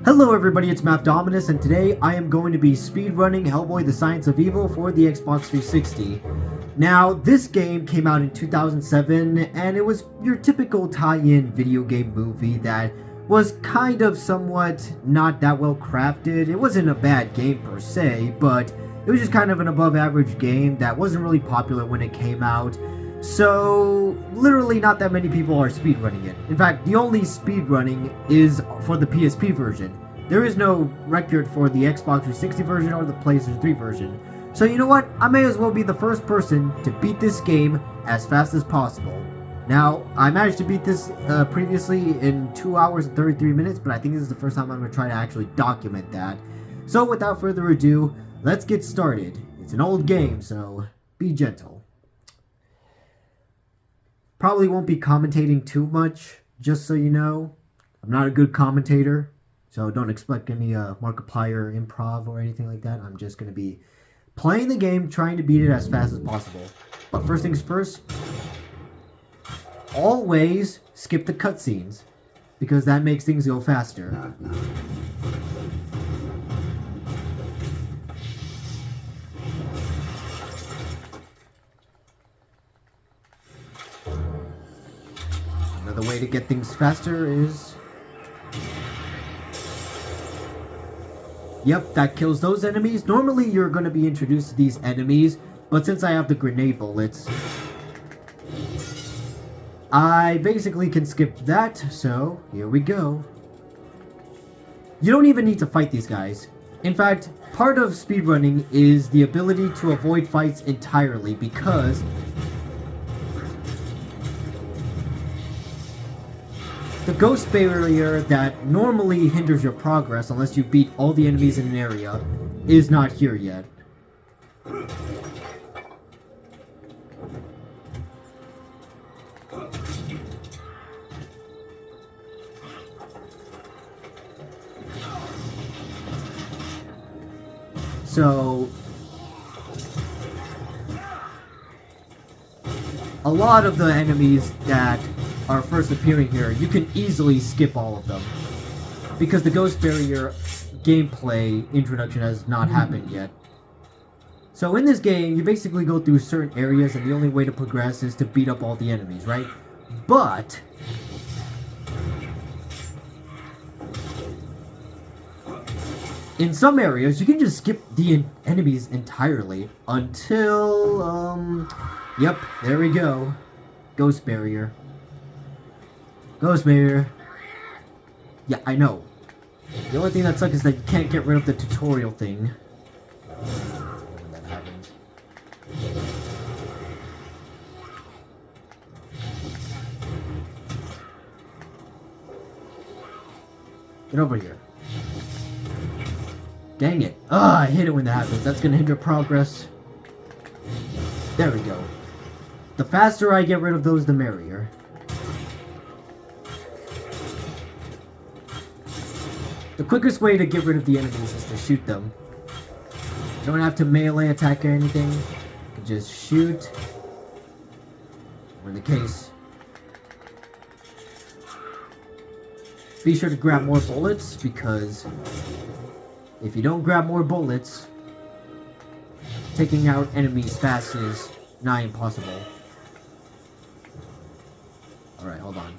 Hello everybody, it's Math Dominus, and today I am going to be speedrunning Hellboy the Science of Evil for the Xbox 360. Now, this game came out in 2007, and it was your typical tie-in video game movie that was kind of somewhat not that well crafted. It wasn't a bad game per se, but it was just kind of an above average game that wasn't really popular when it came out. So, literally not that many people are speedrunning it. In fact, the only speedrunning is for the PSP version. There is no record for the Xbox 360 version or the PlayStation 3 version. So you know what? I may as well be the first person to beat this game as fast as possible. Now, I managed to beat this previously in 2 hours and 33 minutes, but I think this is the first time I'm going to try to actually document that. So without further ado, let's get started. It's an old game, so be gentle. Probably won't be commentating too much, just so you know. I'm not a good commentator, so don't expect any Markiplier improv or anything like that. I'm just going to be playing the game, trying to beat it as fast as possible. But first things first, always skip the cutscenes, because that makes things go faster. Another way to get things faster is... Yep, that kills those enemies. Normally you're going to be introduced to these enemies, but since I have the grenade bullets, I basically can skip that, so here we go. You don't even need to fight these guys. In fact, part of speedrunning is the ability to avoid fights entirely, because the ghost barrier that normally hinders your progress unless you beat all the enemies in an area is not here yet. So, a lot of the enemies that are first appearing here, you can easily skip all of them, because the ghost barrier gameplay introduction has not happened yet. So in this game, you basically go through certain areas, and the only way to progress is to beat up all the enemies, right? But in some areas, you can just skip the enemies entirely until, yep, there we go. Ghost barrier. Ghost barrier. Yeah, I know. The only thing that sucks is that you can't get rid of the tutorial thing. When that happens. Get over here. Dang it. Ah, I hate it when that happens. That's gonna hinder progress. There we go. The faster I get rid of those, the merrier. The quickest way to get rid of the enemies is to shoot them. You don't have to melee attack or anything. You can just shoot. Or in the case, be sure to grab more bullets, because if you don't grab more bullets, taking out enemies fast is nigh impossible. Alright, hold on.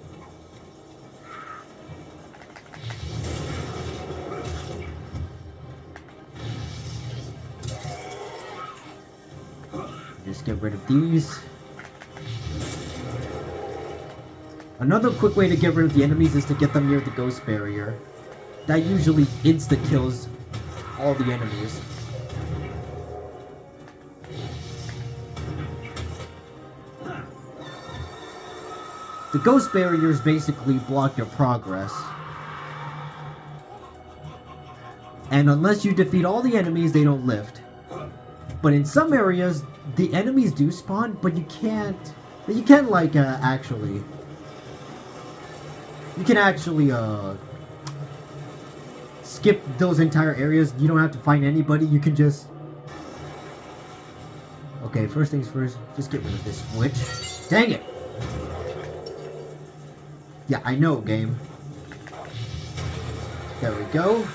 Just get rid of these. Another quick way to get rid of the enemies is to get them near the ghost barrier. That usually insta-kills all the enemies. The ghost barriers basically block your progress. And unless you defeat all the enemies, they don't lift. But in some areas, the enemies do spawn, but you can actually skip those entire areas. You don't have to find anybody, you can just... Okay, first things first, just get rid of this witch. Dang it! Yeah, I know, game. There we go.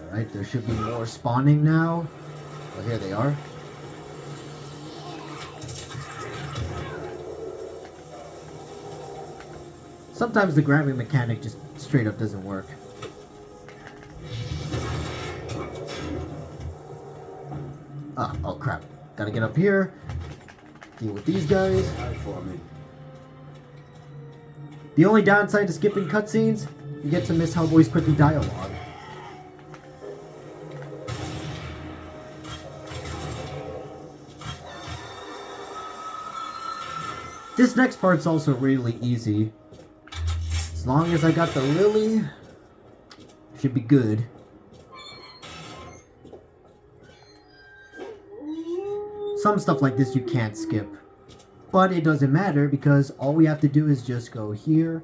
Alright, there should be more spawning now. Well, here they are. Sometimes the grabbing mechanic just straight up doesn't work. Oh crap. Gotta get up here. Deal with these guys. The only downside to skipping cutscenes, you get to miss Hellboy's quippy dialogue. This next part's also really easy. As long as I got the lily, should be good. Some stuff like this you can't skip. But it doesn't matter because all we have to do is just go here.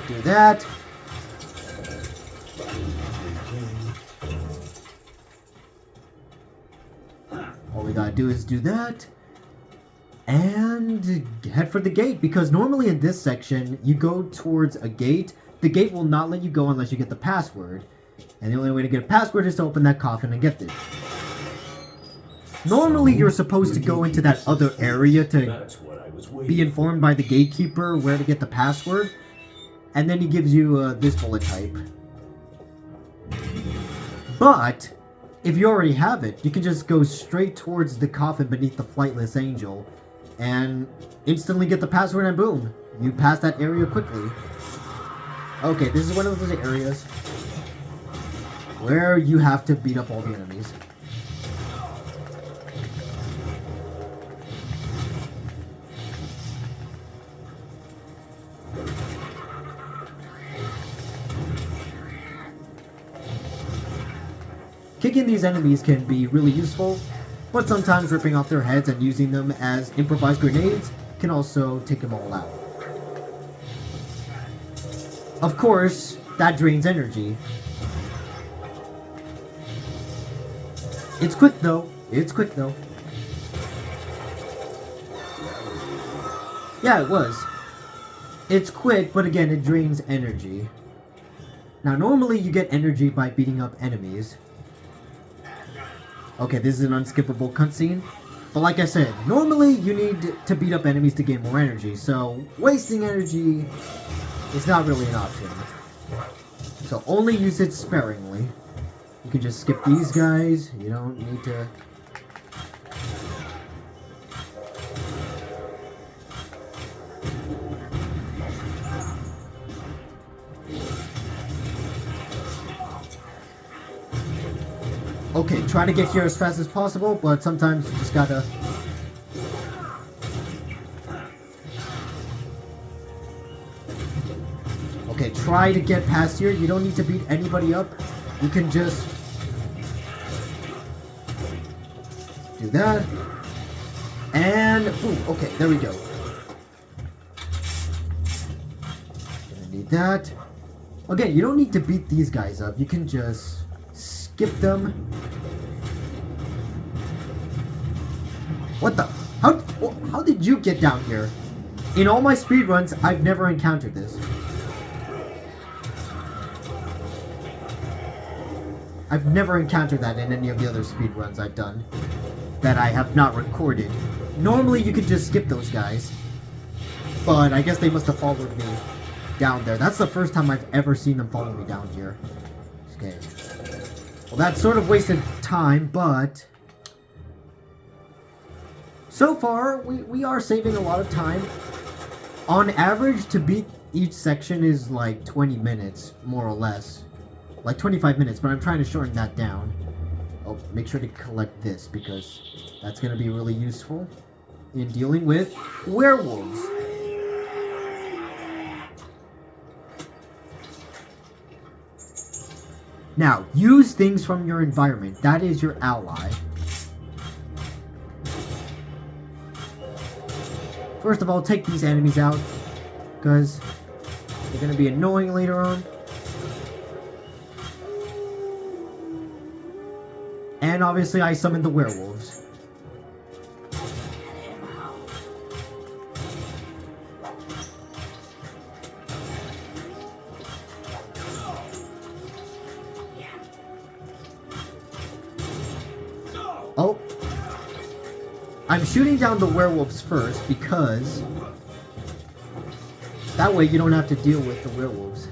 Do that. All we gotta do is do that. And head for the gate, because normally in this section, you go towards a gate. The gate will not let you go unless you get the password. And the only way to get a password is to open that coffin and get it. Normally you're supposed to go into that other area to be informed by the gatekeeper where to get the password. And then he gives you this bullet type. But if you already have it, you can just go straight towards the coffin beneath the flightless angel and instantly get the password, and boom, you pass that area quickly. Okay, this is one of those areas where you have to beat up all the enemies. Kicking these enemies can be really useful, but sometimes ripping off their heads and using them as improvised grenades can also take them all out. Of course, that drains energy. It's quick though. It's quick though. Yeah, it was. It's quick, but again, it drains energy. Now, normally you get energy by beating up enemies. Okay, this is an unskippable cutscene. But like I said, normally you need to beat up enemies to gain more energy, so wasting energy is not really an option. So only use it sparingly. You can just skip these guys, you don't need to... Okay, try to get here as fast as possible, but sometimes you just gotta... Okay, try to get past here. You don't need to beat anybody up. You can just... do that. And... boom, okay, there we go. Gonna need that. Again, you don't need to beat these guys up. You can just... skip them. What the? How did you get down here? In all my speedruns, I've never encountered this. I've never encountered that in any of the other speedruns I've done that I have not recorded. Normally you could just skip those guys, but I guess they must have followed me down there. That's the first time I've ever seen them follow me down here. Okay. Well, that sort of wasted time, but... so far, we are saving a lot of time. On average, to beat each section is like 20 minutes, more or less. Like 25 minutes, but I'm trying to shorten that down. Oh, make sure to collect this, because that's going to be really useful in dealing with werewolves. Now, use things from your environment. That is your ally. First of all, take these enemies out, because they're going to be annoying later on. And obviously, I summoned the werewolves. I'm shooting down the werewolves first because that way you don't have to deal with the werewolves.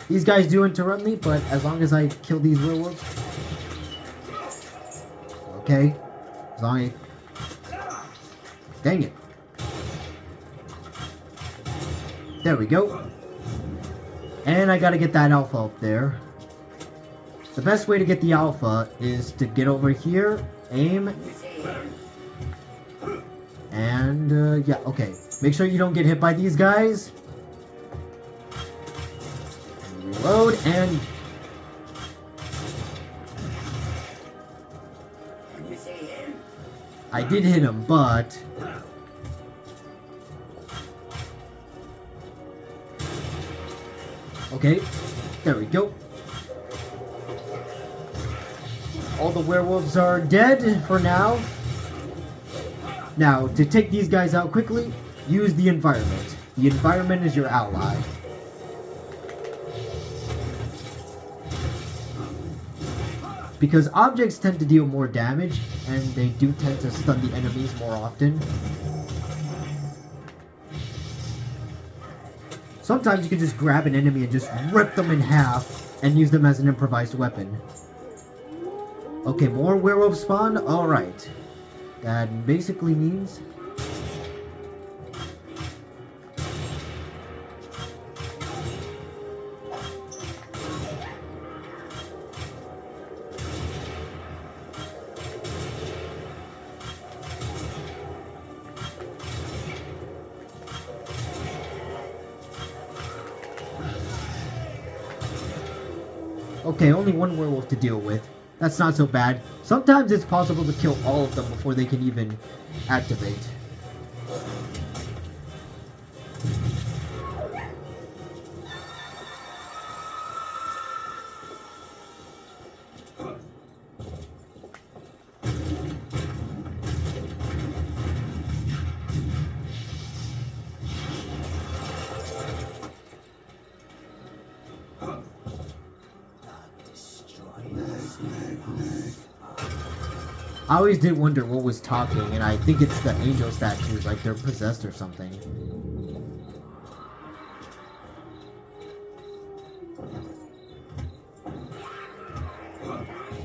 These guys do interrupt me, but as long as I kill these werewolves. Okay. As long as... Dang it. There we go. And I gotta get that alpha up there. The best way to get the alpha is to get over here, aim, and yeah, okay. Make sure you don't get hit by these guys. Reload, and... I did hit him, but... Okay, there we go. All the werewolves are dead for now. Now, to take these guys out quickly, use the environment. The environment is your ally. Because objects tend to deal more damage, and they do tend to stun the enemies more often. Sometimes you can just grab an enemy and just rip them in half and use them as an improvised weapon. Okay, more werewolves spawn? Alright. That basically means... Okay, only one werewolf to deal with. That's not so bad. Sometimes it's possible to kill all of them before they can even activate. I always did wonder what was talking, and I think it's the angel statues, like they're possessed or something.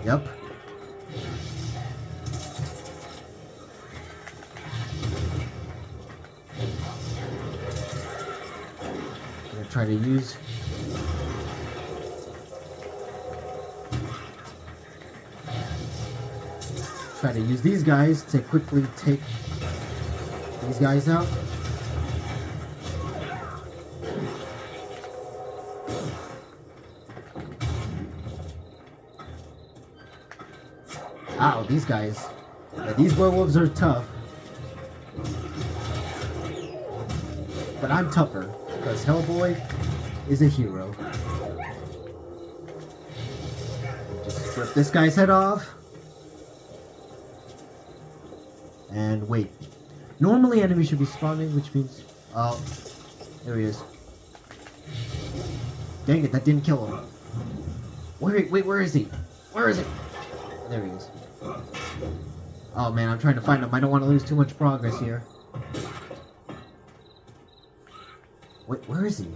Yep. Gonna try to use... Try to use these guys to quickly take these guys out. Ow, these guys. Yeah, these werewolves are tough. But I'm tougher, because Hellboy is a hero. Just rip this guy's head off. And wait. Normally enemies should be spawning, which means... Oh, there he is. Dang it, that didn't kill him. Wait, where is he? Where is he? There he is. Oh man, I'm trying to find him. I don't want to lose too much progress here. Wait, where is he?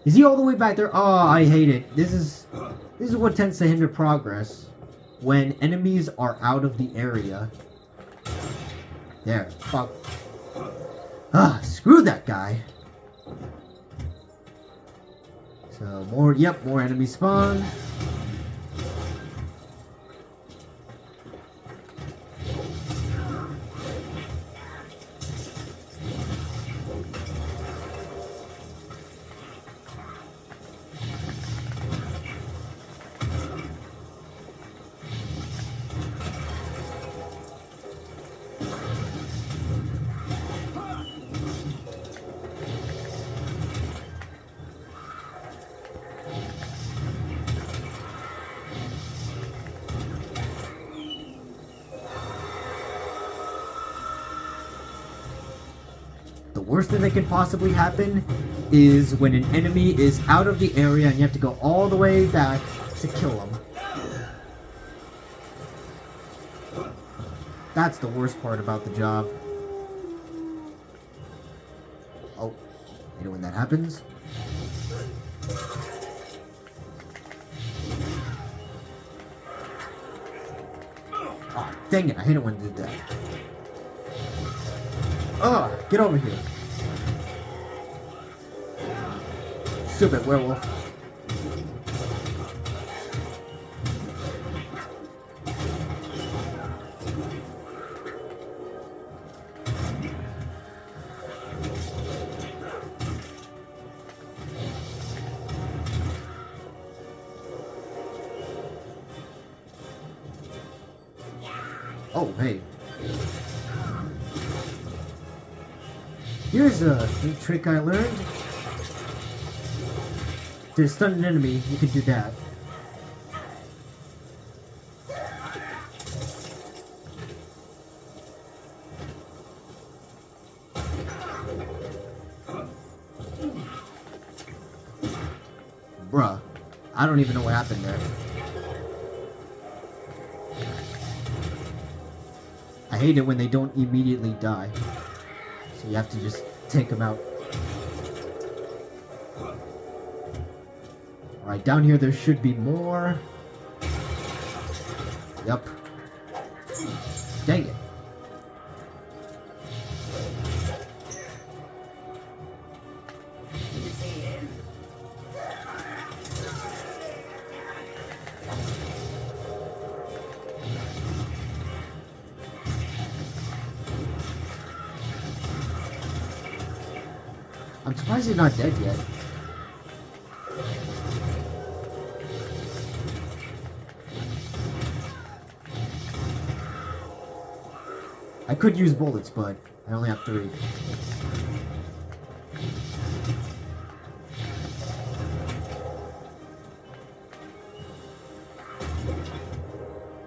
Is he all the way back there? Oh, I hate it. This is what tends to hinder progress. When enemies are out of the area. There, fuck. Ah, screw that guy. So, more enemies spawn. worst thing that could possibly happen is when an enemy is out of the area and you have to go all the way back to kill them. That's the worst part about the job. Oh, you know when that happens? Oh, dang it, I hate it when it did that. Ugh, get over here. Stupid werewolf. Oh, hey. Here's a new trick I learned. To stun an enemy, you can do that. Bruh, I don't even know what happened there. I hate it when they don't immediately die. So you have to just take them out. Alright, down here there should be more. Yup. Dang it. I'm surprised he's not dead yet. I could use bullets, but I only have 3.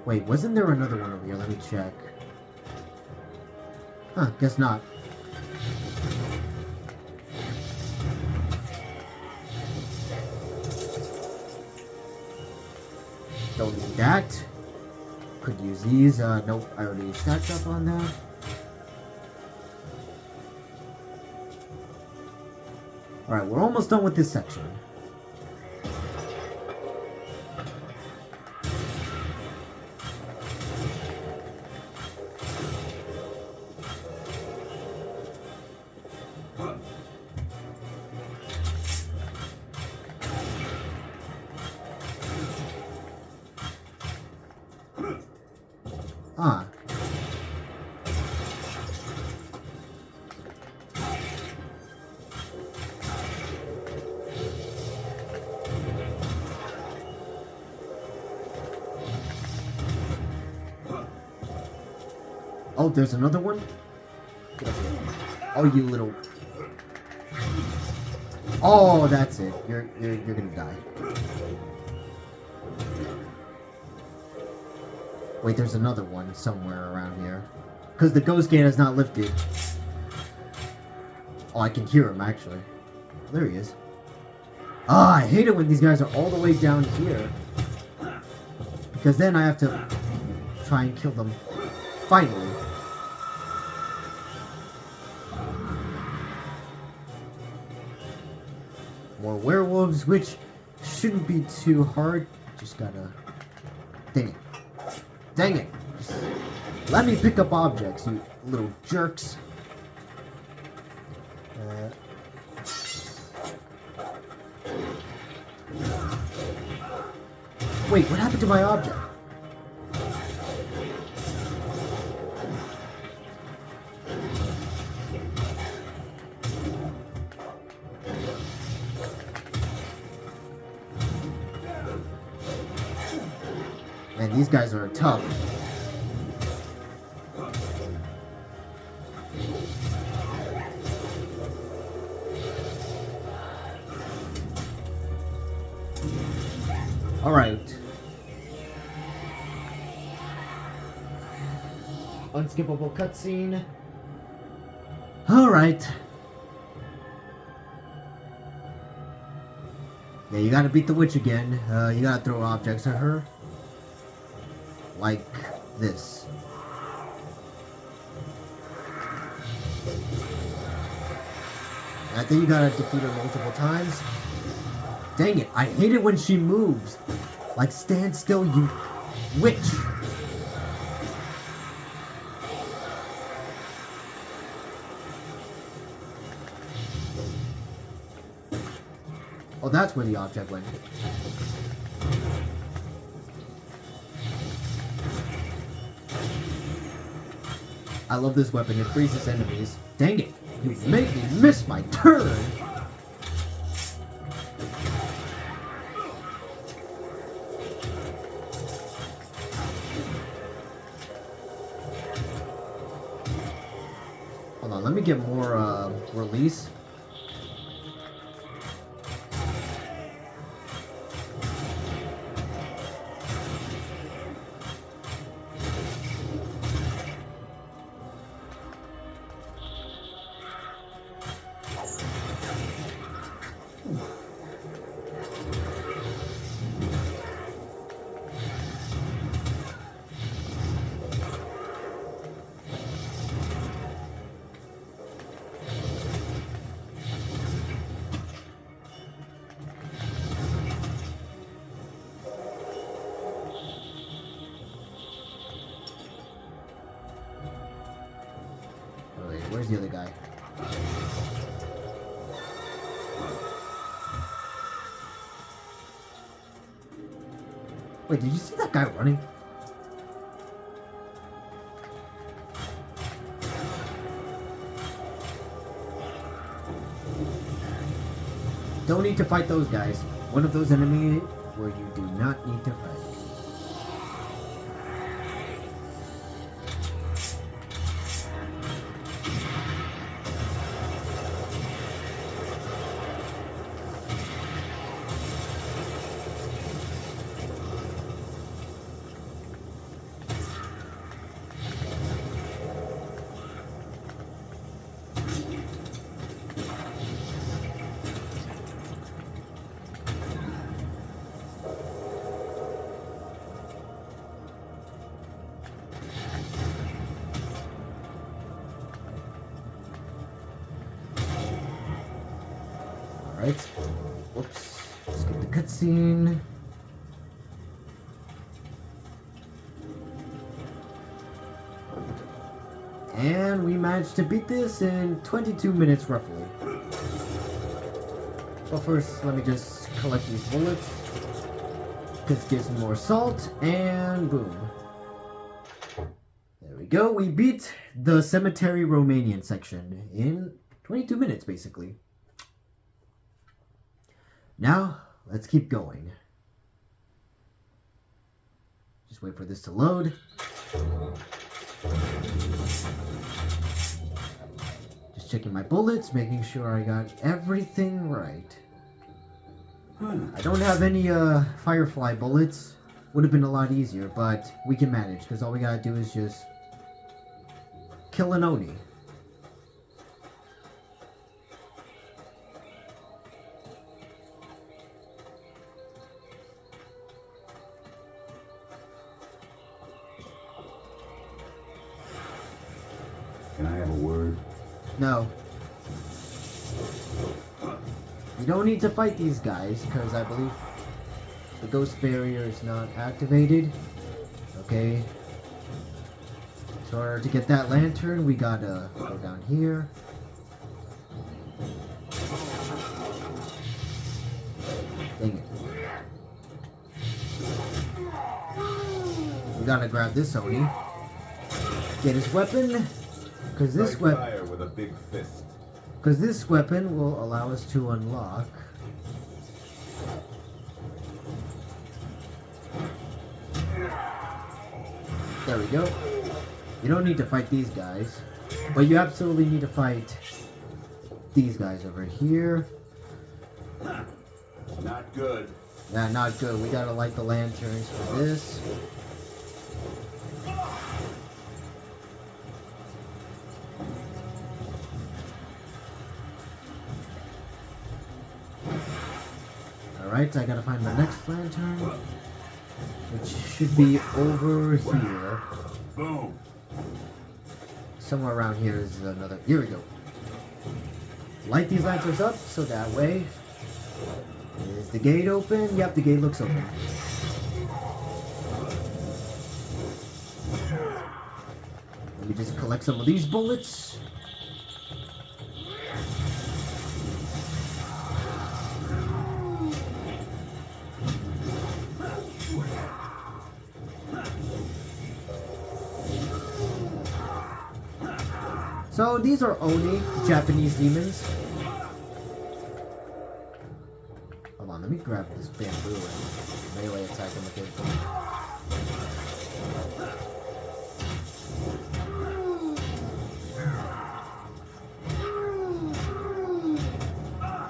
Wait, wasn't there another one over here? Let me check. Huh, guess not. Don't need that. Could use these. Nope, I already stacked up on that. Alright, we're almost done with this section. Ah. Oh, there's another one? Oh, you little... Oh, that's it. You're gonna die. Wait, there's another one somewhere around here. Because the ghost gate has not lifted. Oh, I can hear him, actually. There he is. Ah, I hate it when these guys are all the way down here. Because then I have to try and kill them. Finally. More werewolves, which shouldn't be too hard. Just gotta... Dang it. Dang it! Just let me pick up objects, you little jerks. Wait, what happened to my object? Man, these guys are tough. Alright. Unskippable cutscene. Alright. Yeah, you gotta beat the witch again. You gotta throw objects at her. Like this. I think you gotta defeat her multiple times. Dang it, I hate it when she moves. Like, stand still, you witch. Oh, that's where the object went. I love this weapon, it freezes enemies. Dang it, you make me miss my turn! Hold on, let me get more, release. Where's the other guy? Wait, did you see that guy running? Don't need to fight those guys. One of those enemies where you do not need to fight. Alright. Whoops. Let's get the cutscene. And we managed to beat this in 22 minutes roughly. But first, let me just collect these bullets. This gives me more salt, and boom. There we go. We beat the Cemetery Romanian section in 22 minutes, basically. Now, let's keep going. Just wait for this to load. Just checking my bullets, making sure I got everything right. I don't have any Firefly bullets. Would have been a lot easier, but we can manage, because all we gotta do is just kill an Oni. Can I have a word? No. You don't need to fight these guys, because I believe the ghost barrier is not activated. Okay. So in order to get that lantern, we gotta go down here. Dang it. We gotta grab this Oni. Get his weapon. Because this weapon with a big fist. Because this weapon will allow us to unlock there we go. You don't need to fight these guys, but you absolutely need to fight these guys over here. Not good. Yeah, not good. We gotta light the lanterns for this. Alright, I gotta find the next lantern, which should be over here. Boom. Somewhere around here is another. Here we go. Light these lanterns up so that way. Is the gate open? Yep, the gate looks open. Let me just collect some of these bullets. So these are Oni, Japanese demons. Hold on, let me grab this bamboo and melee attack him with it.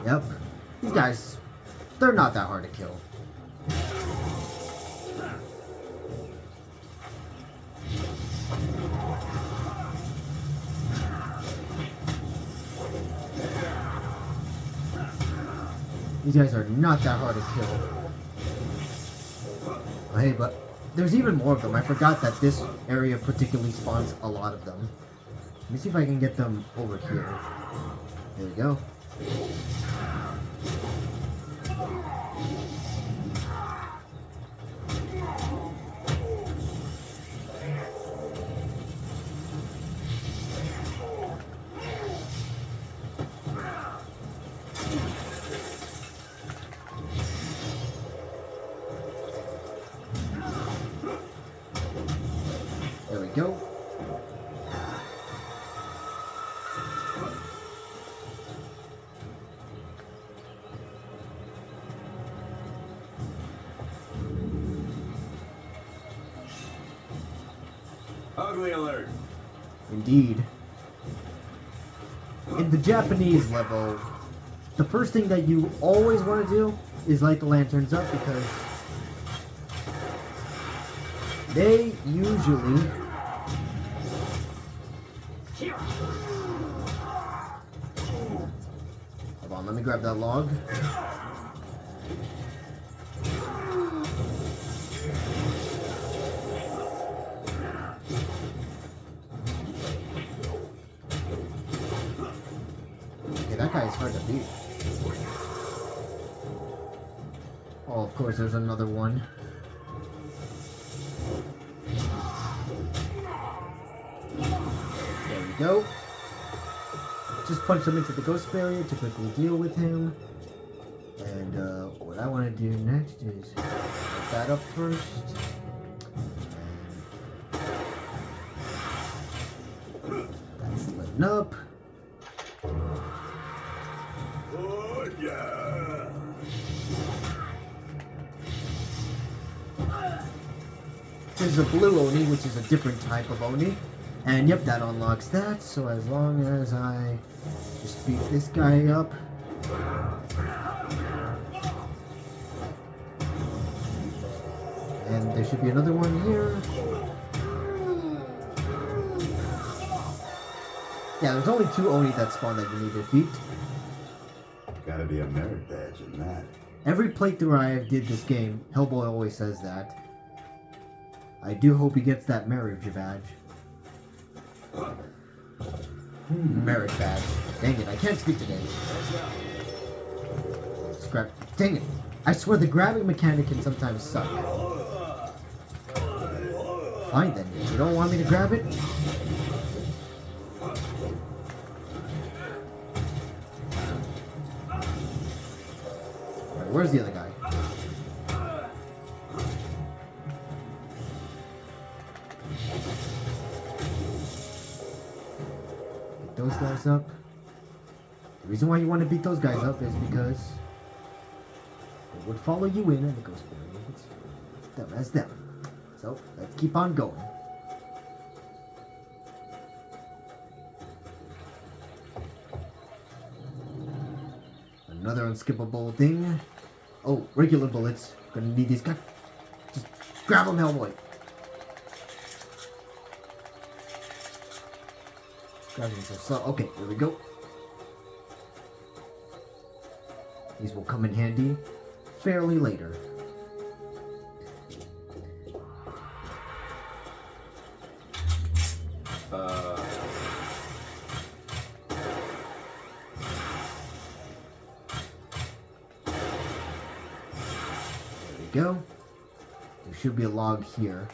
Yep. These guys, they're not that hard to kill. These guys are not that hard to kill. Oh, hey, but there's even more of them. I forgot that this area particularly spawns a lot of them. Let me see if I can get them over here. There we go. There we go. Ugly alert. Indeed. In the Japanese level, the first thing that you always want to do is light the lanterns up because they usually hold on, let me grab that log. Okay, that guy is hard to beat. Oh, of course, there's another one. There we go. Just punch him into the ghost barrier to quickly deal with him. And what I want to do next is light that up first. And that's lit up. Oh, yeah. There's a blue Oni, which is a different type of Oni. And yep, that unlocks that. So as long as I just beat this guy up. And there should be another one here. Yeah, there's only 2 Oni that spawn that you need to defeat. Gotta be a merit badge in that. Every playthrough I did this game, Hellboy always says that. I do hope he gets that merit badge. Merit badge. Dang it, I can't speak today. Scrap. Dang it. I swear the grabbing mechanic can sometimes suck. Fine then. You don't want me to grab it? Alright, where's the other guy? Those guys up. The reason why you want to beat those guys up is because they would follow you in and the ghost barrier would them as them. So let's keep on going. Another unskippable thing. Oh, regular bullets. Gonna need these guys. Just grab them, Hellboy. So, okay, there we go. These will come in handy fairly later. There we go. There should be a log here.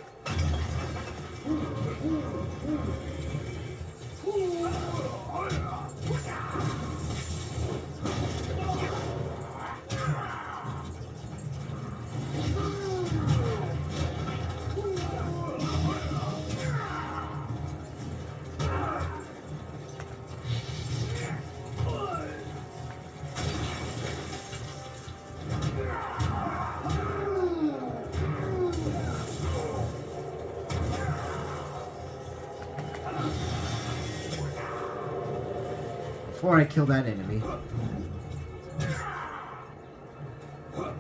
Before I kill that enemy. Let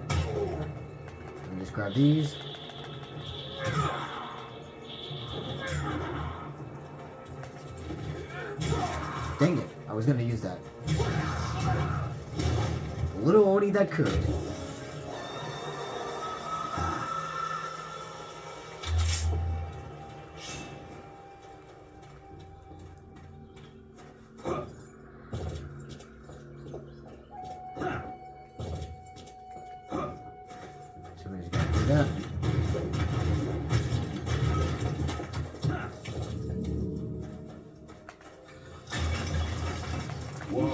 me just grab these. Dang it, I was gonna use that. Little Oni that could. Somebody's gonna do that. Whoa.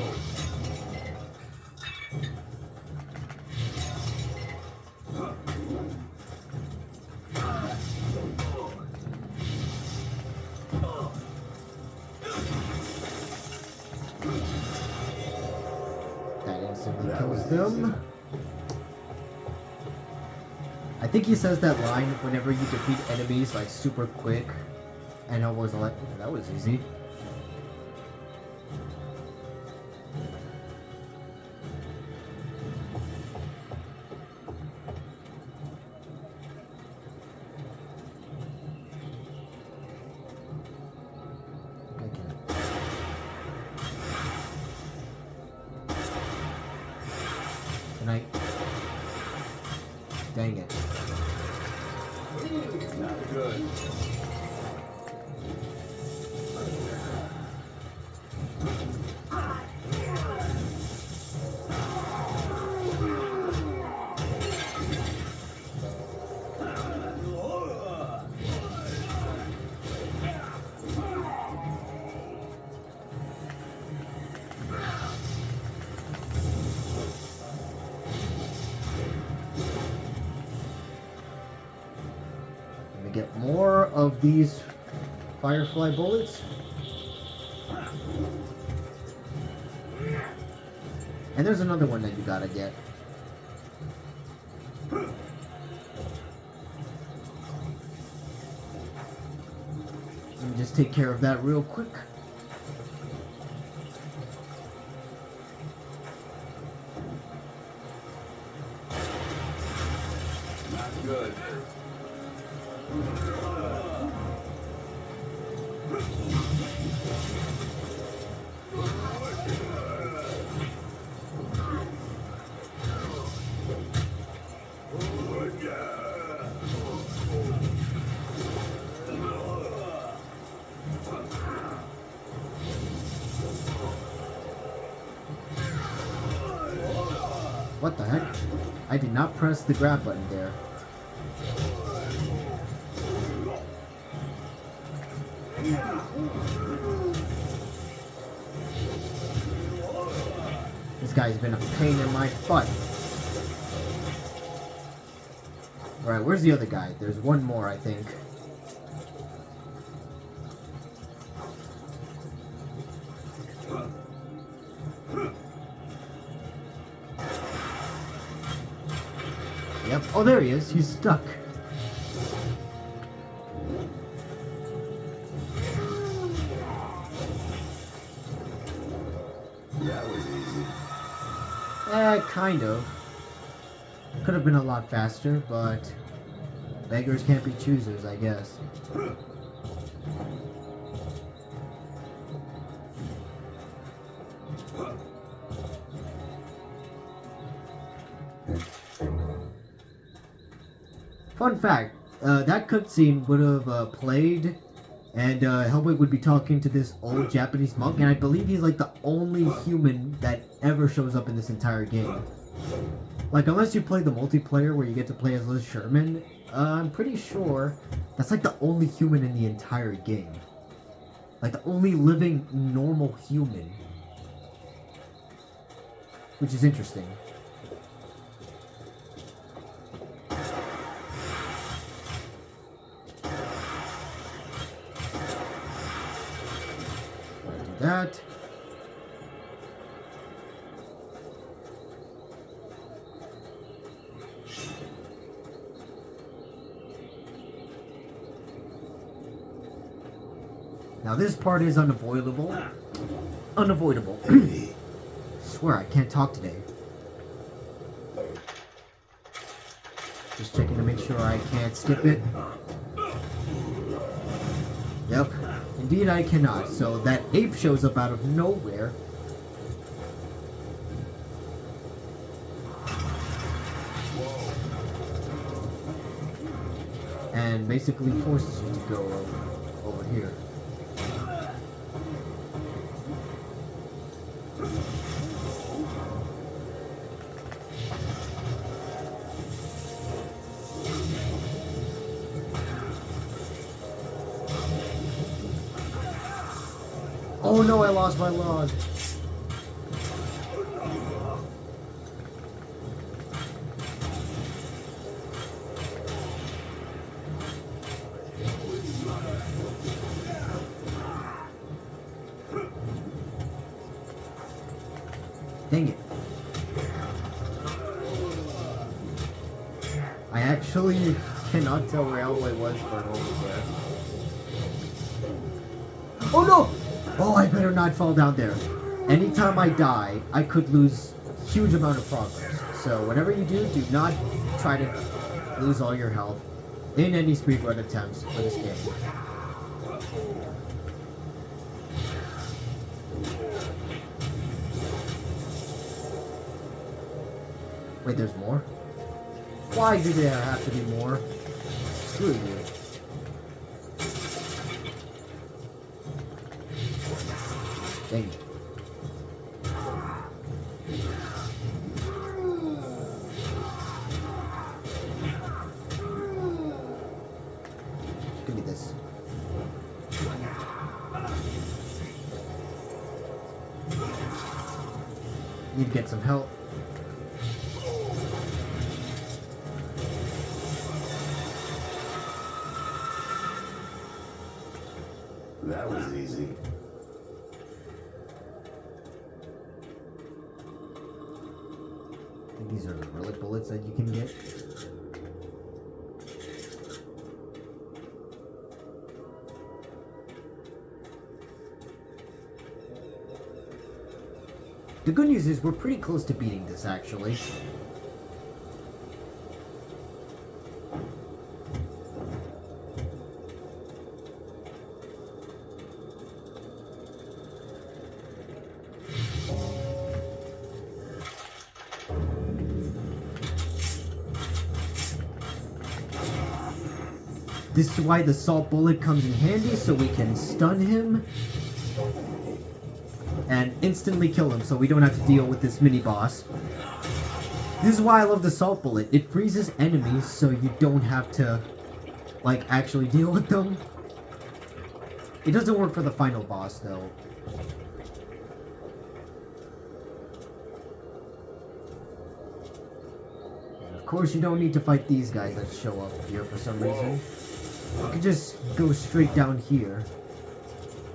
That instantly kills them. I think he says that line whenever you defeat enemies like super quick, and I was like, "Oh, that was easy." Can I? Dang it. Not good. Let me get more of these firefly bullets. And there's another one that you gotta get. Let me just take care of that real quick. Not good. What the heck? I did not press the grab button there. This guy's been a pain in my butt. Alright, where's the other guy? There's one more, I think. Yep. Oh, there he is. He's stuck. That was easy. Kind of. Could have been a lot faster, but beggars can't be choosers, I guess. Fun fact, that cutscene would have played, and Hellboy would be talking to this old Japanese monk, and I believe he's like the only human that ever shows up in this entire game. Like, unless you play the multiplayer where you get to play as Liz Sherman, I'm pretty sure that's like the only human in the entire game. Like, the only living, normal human. Which is interesting. Do that. Now this part is unavoidable. Unavoidable. Swear I can't talk today. Just checking to make sure I can't skip it. Yep. Indeed I cannot. So that ape shows up out of nowhere. And basically forces you to go over here. Oh no, I lost my log. Dang it. I actually cannot tell where Hellboy was for a moment there. Oh no! Oh, I better not fall down there. Anytime I die, I could lose a huge amount of progress. So whatever you do, do not try to lose all your health in any speedrun attempts for this game. Wait, there's more? Why do there have to be more? Screw you. Dang it. Give me this. Need to get some help. That was easy. I think these are acrylic bullets that you can get. The good news is we're pretty close to beating this, actually. This is why the salt bullet comes in handy, so we can stun him and instantly kill him, so we don't have to deal with this mini-boss. This is why I love the salt bullet. It freezes enemies, so you don't have to, like, actually deal with them. It doesn't work for the final boss, though. And of course, you don't need to fight these guys that show up here for some reason. You can just go straight down here.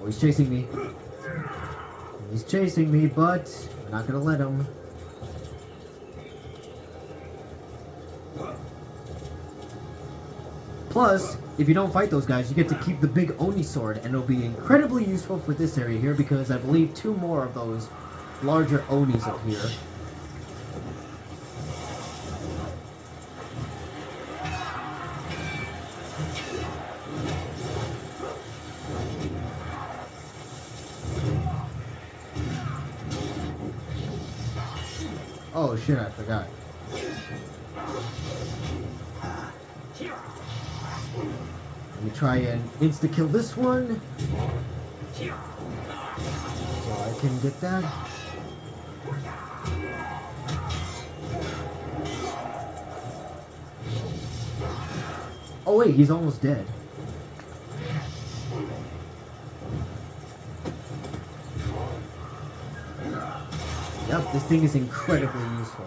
Oh, he's chasing me. He's chasing me, but I'm not gonna let him. Plus, if you don't fight those guys, you get to keep the big Oni sword, and it'll be incredibly useful for this area here because I believe 2 more of those larger Onis appear. Oh shit, I forgot. Let me try and insta-kill this one. So I can get that. Oh wait, he's almost dead. Yep, this thing is incredibly useful.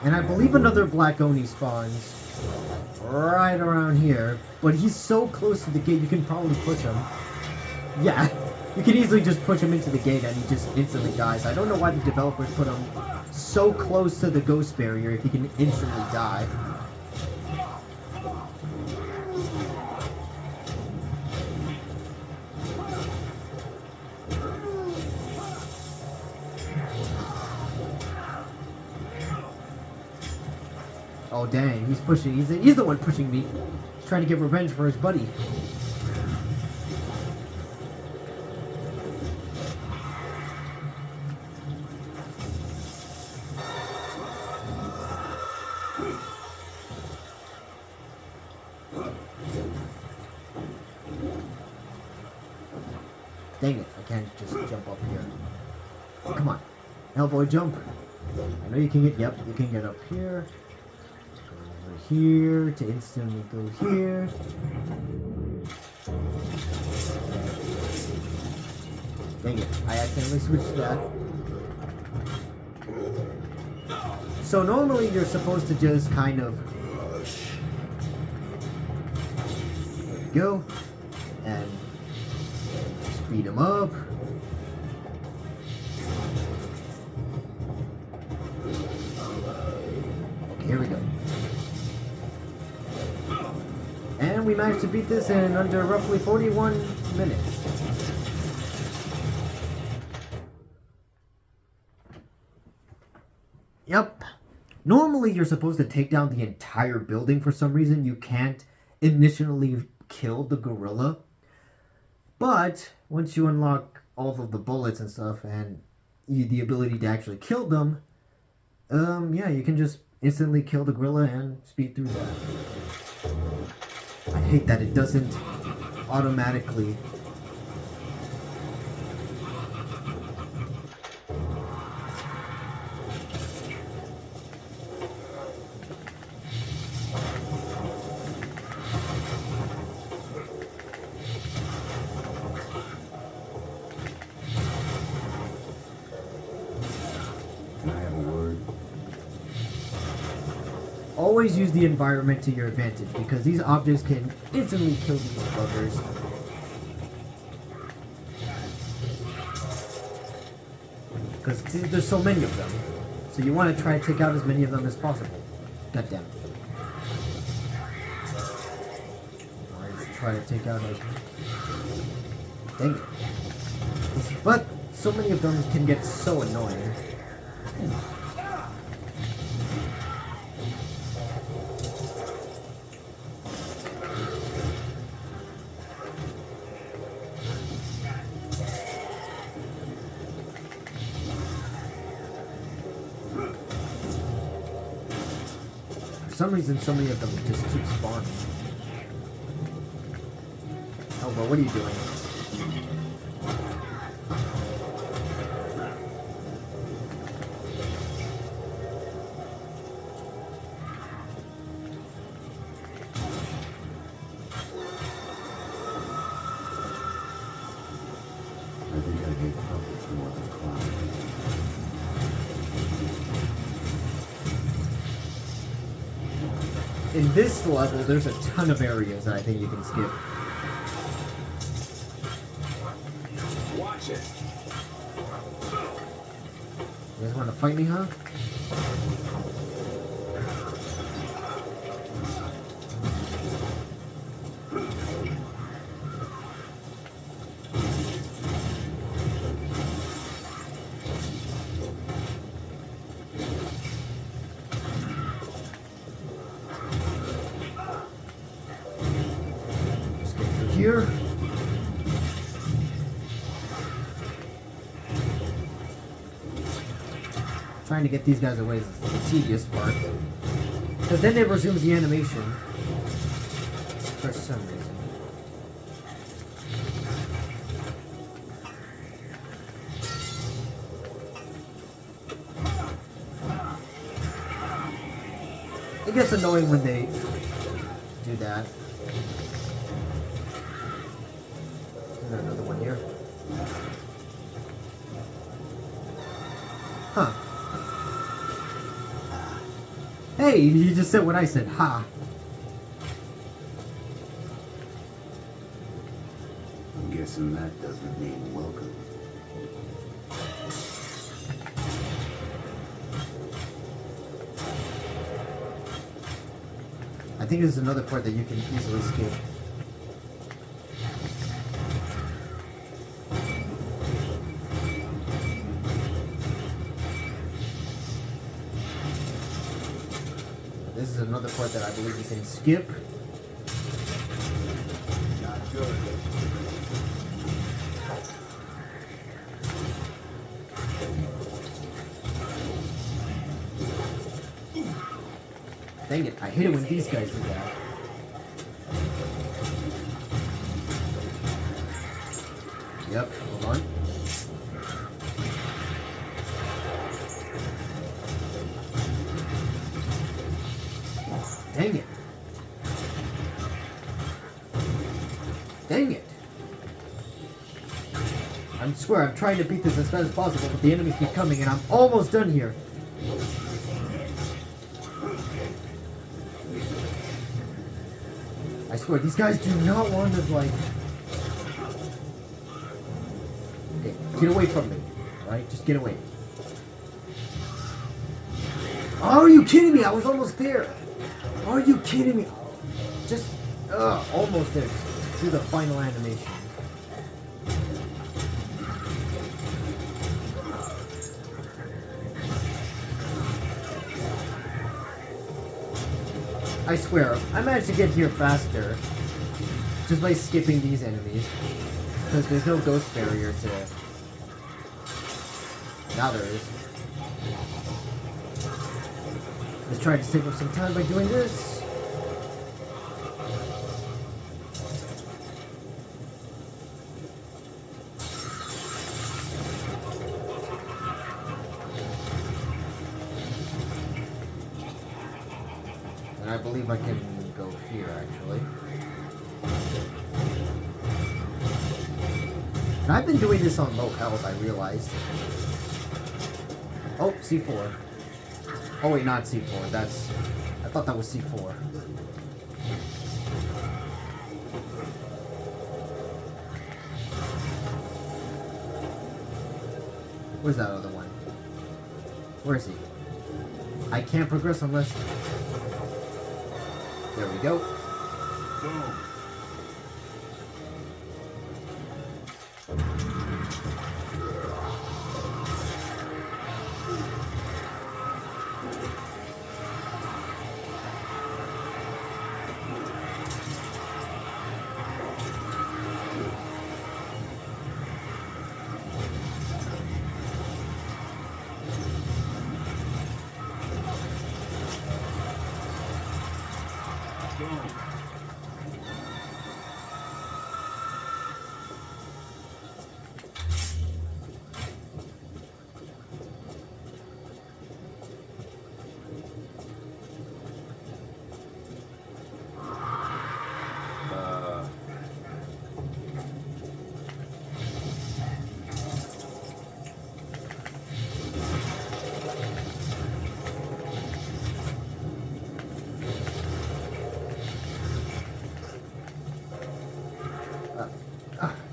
And I believe another Black Oni spawns right around here, but he's so close to the gate you can probably push him. Yeah, you can easily just push him into the gate and he just instantly dies. I don't know why the developers put him so close to the ghost barrier if he can instantly die. Oh dang, he's pushing. He's the one pushing me. He's trying to get revenge for his buddy. Dang it, I can't just jump up here. Oh, come on. Hellboy, jump. I know you can get, yep, you can get up here. Go over here to instantly go here. Dang it, I accidentally switched that. So normally you're supposed to just kind of... There we go. And speed him up. Okay, here we go. And we managed to beat this in under roughly 41 minutes. Yep. Normally you're supposed to take down the entire building. For some reason you can't initially kill the gorilla. But once you unlock all of the bullets and stuff and the ability to actually kill them, yeah, you can just instantly kill the gorilla and speed through that. I hate that it doesn't automatically. Always use the environment to your advantage because these objects can instantly kill these buggers. Because there's so many of them. So you want to try to take out as many of them as possible. God damn it. Alright, let's try to take out as many. Dang it. But so many of them can get so annoying. For some reason, so many of them just keep spawning. Oh, well, what are you doing? I think I hate puppets more than clowns. In this level, there's a ton of areas that I think you can skip. Watch it. You guys want to fight me, huh? Here. Trying to get these guys away is the tedious part. Because then it resumes the animation. For some reason. It gets annoying when they do that. Is there another one here? Huh. Hey, you just said what I said. Ha. I'm guessing that doesn't mean welcome. I think this is another part that you can easily skip. This is another part that I believe you can skip. Not good. Dang it, I hate it when these guys do that. Yep, hold on. Dang it. Dang it. I swear, I'm trying to beat this as fast as possible, but the enemies keep coming and I'm almost done here. I swear, these guys do not want to, like... Okay, get away from me. Alright, just get away. Oh, are you kidding me? I was almost there. Are you kidding me? Just, almost there. Just do the final animation. I swear, I managed to get here faster just by skipping these enemies. Because there's no ghost barrier to... Now there is. Let's try to save up some time by doing this. And I believe I can go here, actually. And I've been doing this on low health, I realized. Oh, C4. Oh wait, not C4, that's... I thought that was C4. Where's that other one? Where is he? I can't progress unless... There we go. Boom.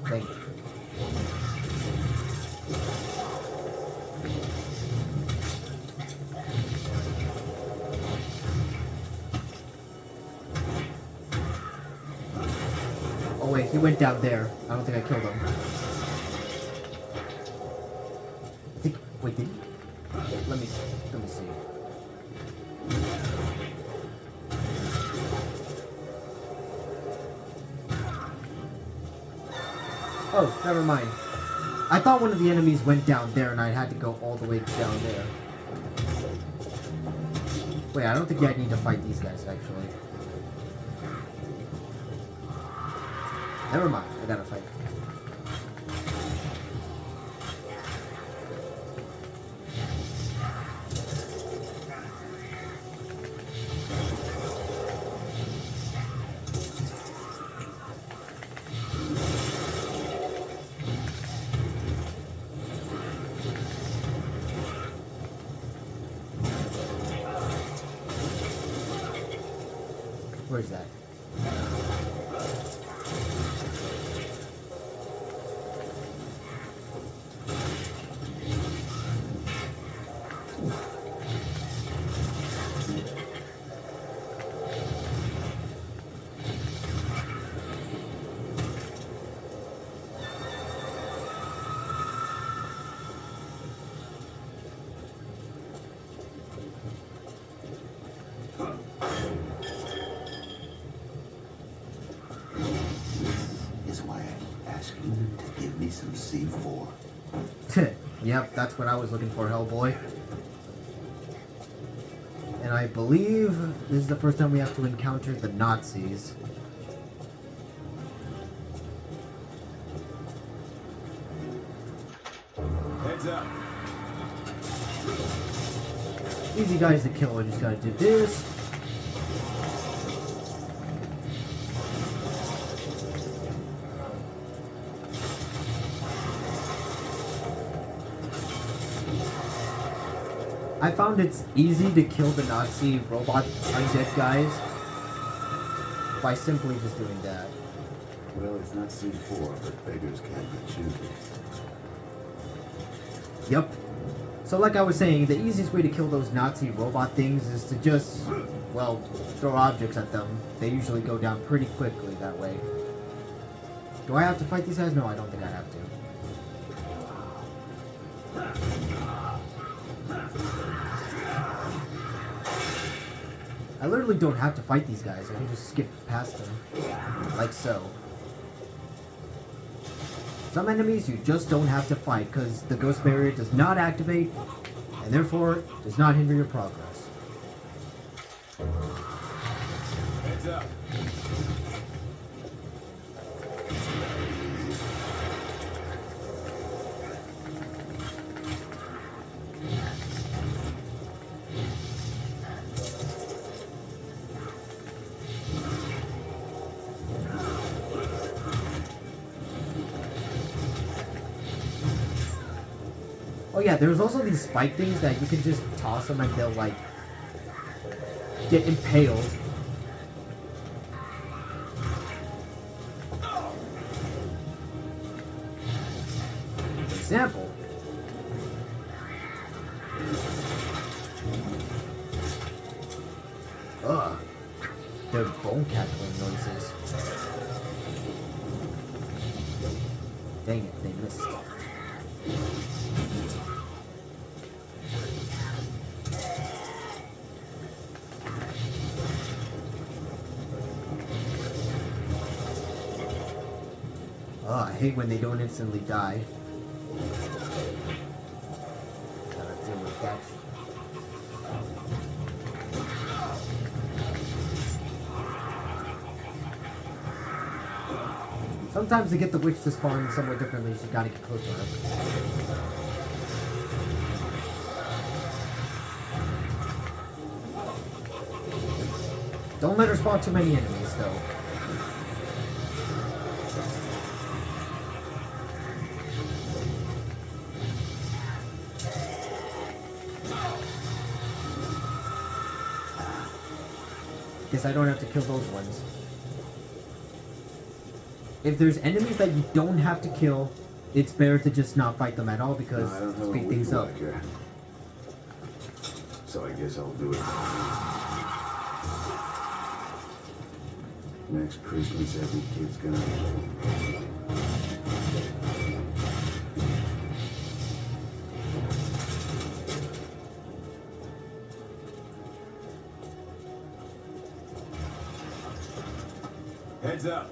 Thank you. Oh wait, he went down there. I don't think I killed him. I think... Wait, did he? Let me see. Oh, never mind. I thought one of the enemies went down there and I had to go all the way down there. Wait, I don't think I need to fight these guys, actually. Never mind, I gotta fight. Where's that? To give me some C4. Yep, that's what I was looking for, Hellboy. And I believe this is the first time we have to encounter the Nazis. Heads up. Easy guys to kill, I just gotta do this. I found it's easy to kill the Nazi robot undead guys by simply just doing that. Well, it's not C4, but beggars can't be choosers. Yep. So like I was saying, the easiest way to kill those Nazi robot things is to just, well, throw objects at them. They usually go down pretty quickly that way. Do I have to fight these guys? No, I don't think I have to. I literally don't have to fight these guys. I can just skip past them. Like so. Some enemies you just don't have to fight because the ghost barrier does not activate and therefore does not hinder your progress. Heads up. Oh yeah, there's also these spike things that you can just toss them and they'll like get impaled. For example, ugh, they're bone cackling noises. Dang it, they missed. Oh, I hate when they don't instantly die. Gotta deal with that. Sometimes to get the witch to spawn somewhere differently, you gotta get close to her. Don't let her spawn too many enemies, though. Guess I don't have to kill those ones. If there's enemies that you don't have to kill, it's better to just not fight them at all because speed things up. Here. So I guess I'll do it. Next Christmas, every kid's gonna. Heads up.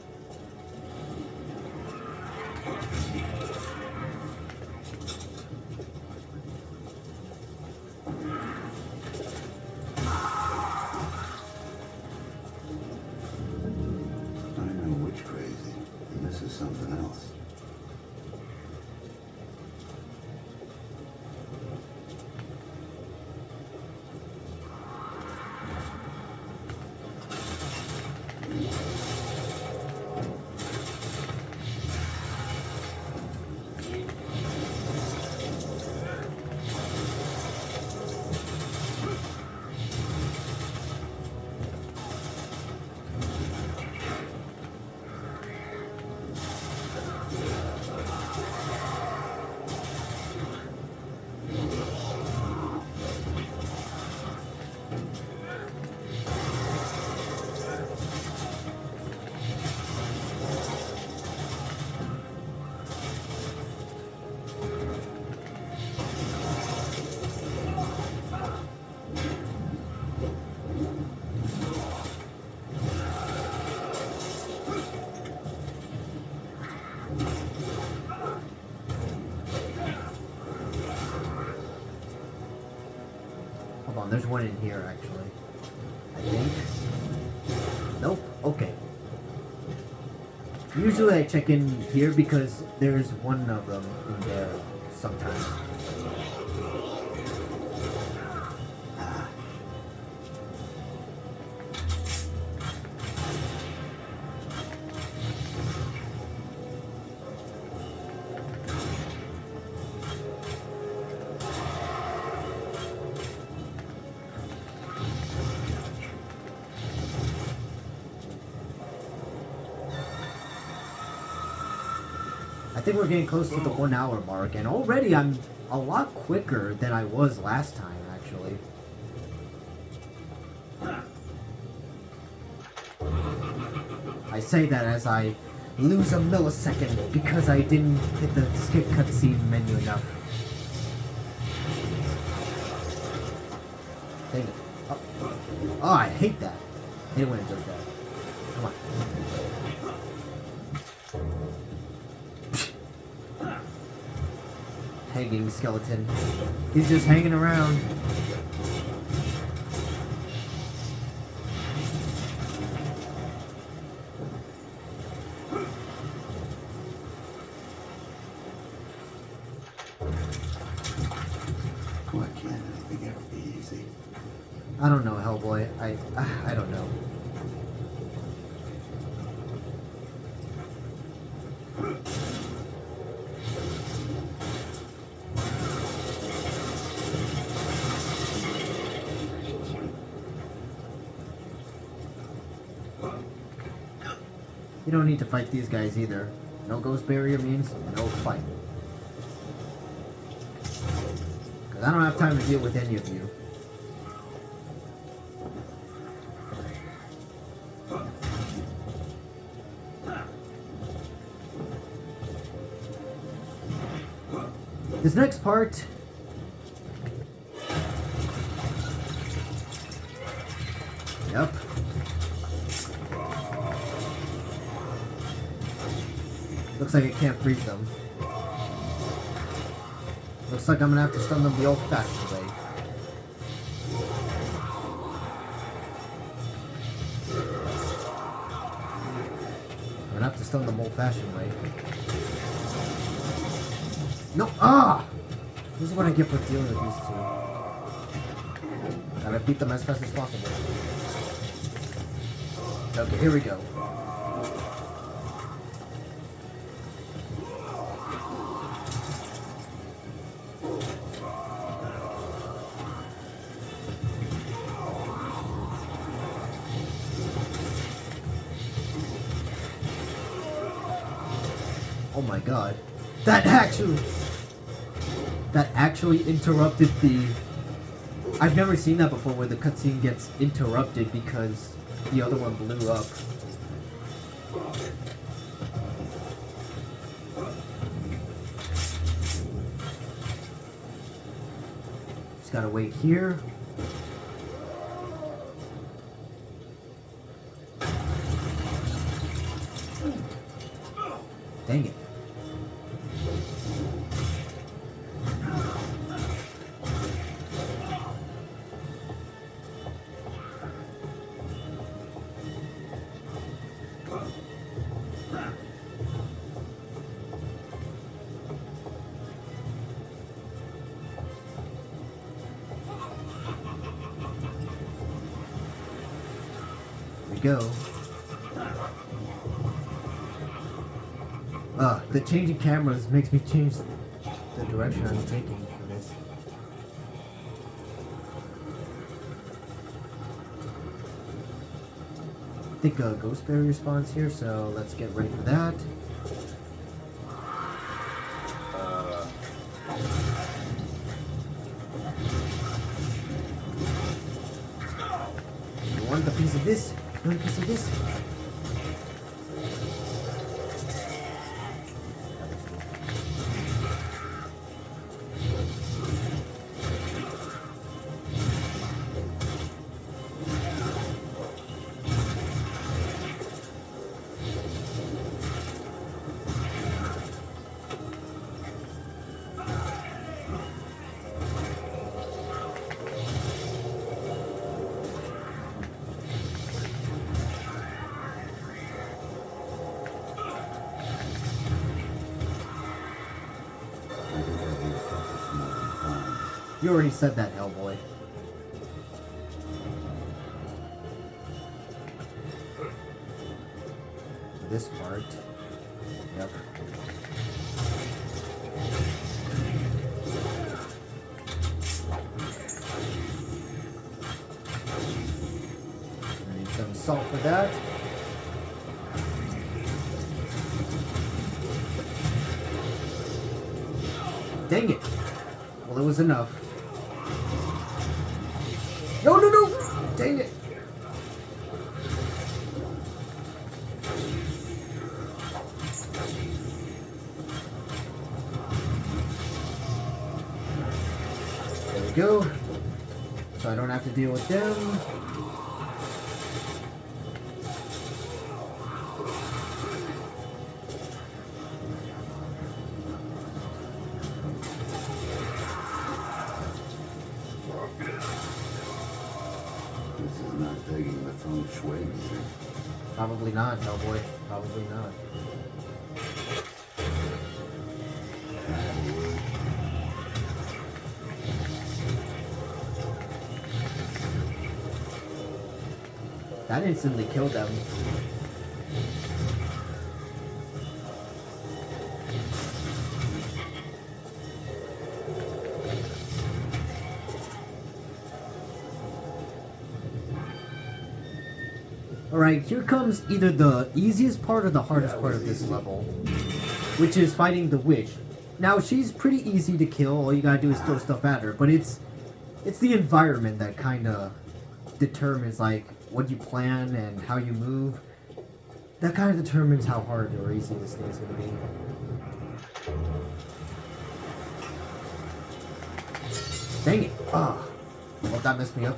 there's one in here, actually. I think. Nope. Okay. Usually I check in here because there's one of them in there sometimes. I think we're getting close to the 1 hour mark, and already I'm a lot quicker than I was last time, actually. I say that as I lose a millisecond because I didn't hit the skip cutscene menu enough. Dang it. Oh, I hate that. I hate when it does that. Come on. Hanging skeleton. He's just hanging around. Why can't anything ever be easy? I don't know, Hellboy. I don't know. You don't need to fight these guys either. No ghost barrier means no fight. Because I don't have time to deal with any of you. This next part... Yep. Looks like I can't freeze them. Looks like I'm gonna have to stun them the old-fashioned way. I'm gonna have to stun them old-fashioned way. No! Ah! This is what I get for dealing with these two. Gotta beat them as fast as possible. Okay, here we go. Oh my god. That actually interrupted the... I've never seen that before where the cutscene gets interrupted because the other one blew up. Just gotta wait here. Dang it. Go. The changing cameras makes me change the direction I'm taking for this. I think a ghost barrier spawns here, so let's get ready for that. You want a piece of this? You want a piece of this? You already said that, Hellboy. This part. Yep. I need some salt for that. Dang it! Well, it was enough. No, no, no! Dang it! There we go. So I don't have to deal with them. This is not taking the feng shui. Probably not, Hellboy. Probably not. That instantly killed them. Alright, here comes either the easiest part or the hardest part of this level, which is fighting the witch. Now, she's pretty easy to kill, all you gotta do is throw stuff at her, but it's the environment that kinda determines, like, what you plan and how you move. That kind of determines how hard or easy this thing is gonna be. Dang it! Ah! Well, that messed me up.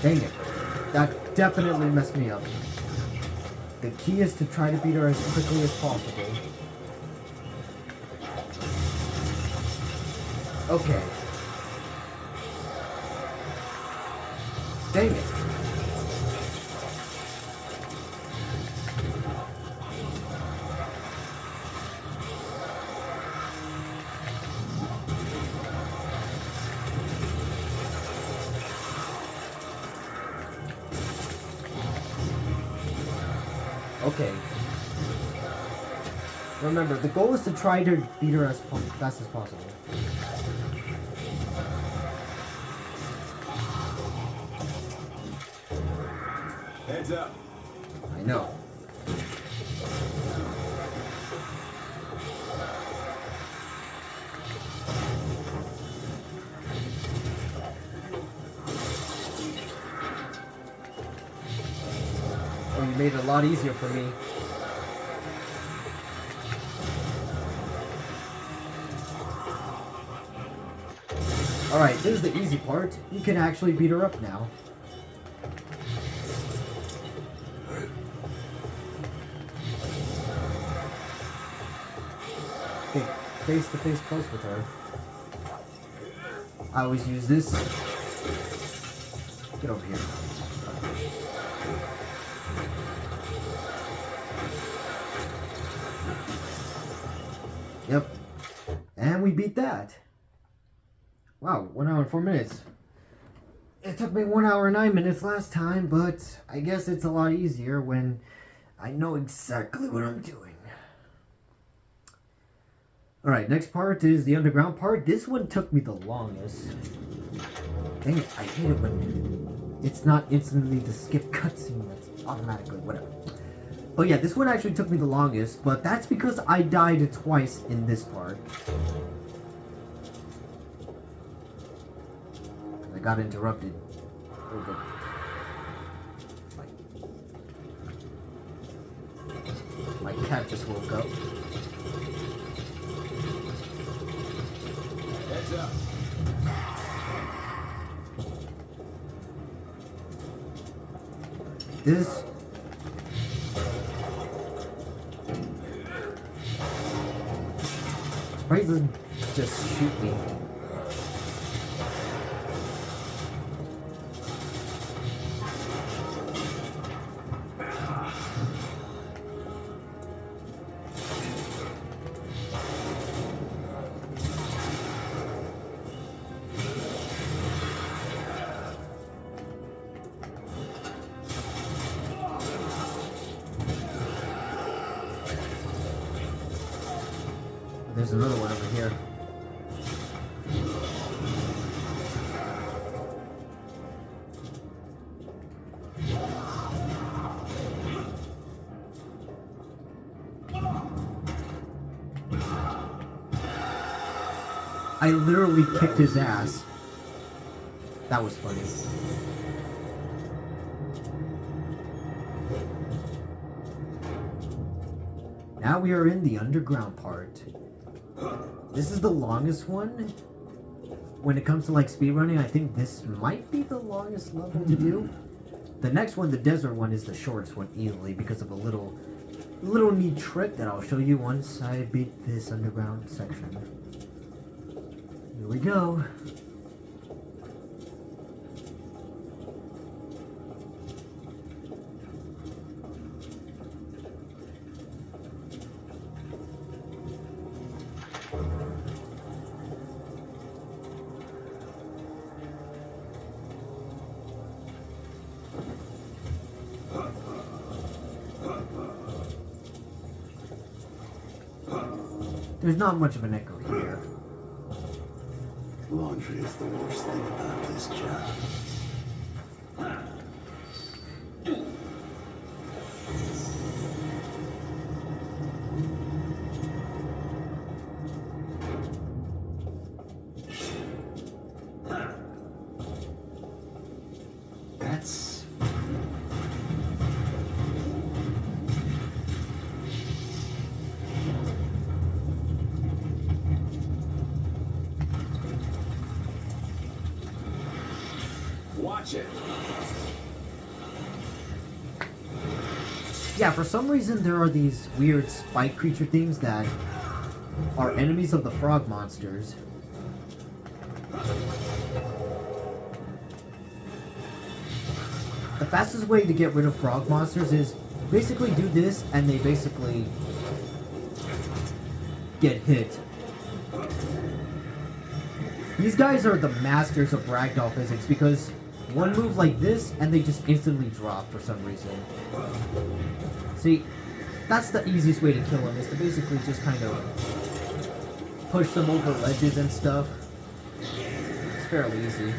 Dang it. That definitely messed me up. The key is to try to beat her as quickly as possible. Okay. Dang it. Okay. Remember, the goal is to try to beat her as fast as possible. Heads up. I know. Oh, you made it a lot easier for me. Alright, this is the easy part. You can actually beat her up now. Okay, face to face close with her. I always use this. Get over here. Yep. And we beat that. Wow, 1 hour and 4 minutes. It took me 1 hour and 9 minutes last time, but I guess it's a lot easier when I know exactly what I'm doing. Alright, next part is the underground part. This one took me the longest. Dang it, I hate it when it's not instantly the skip cutscene, that's automatically, whatever. But yeah, this one actually took me the longest, but that's because I died twice in this part. I got interrupted. A little bit. My cat just woke up. Heads up. This. Surprise doesn't just shoot me. There's another one over here. I literally kicked his ass. That was funny. Now we are in the underground part. This is the longest one. When it comes to like speedrunning, I think this might be the longest level to do. The next one, the desert one, is the shortest one easily because of a little neat trick that I'll show you once I beat this underground section. Here we go. There's not much of an echo here. Laundry is the worst thing about this job. That's... Watch it. Yeah, for some reason there are these weird spike creature things that are enemies of the frog monsters. The fastest way to get rid of frog monsters is basically do this and they basically get hit. These guys are the masters of ragdoll physics because one move like this and they just instantly drop for some reason. See, that's the easiest way to kill them, is to basically just kind of push them over ledges and stuff. It's fairly easy.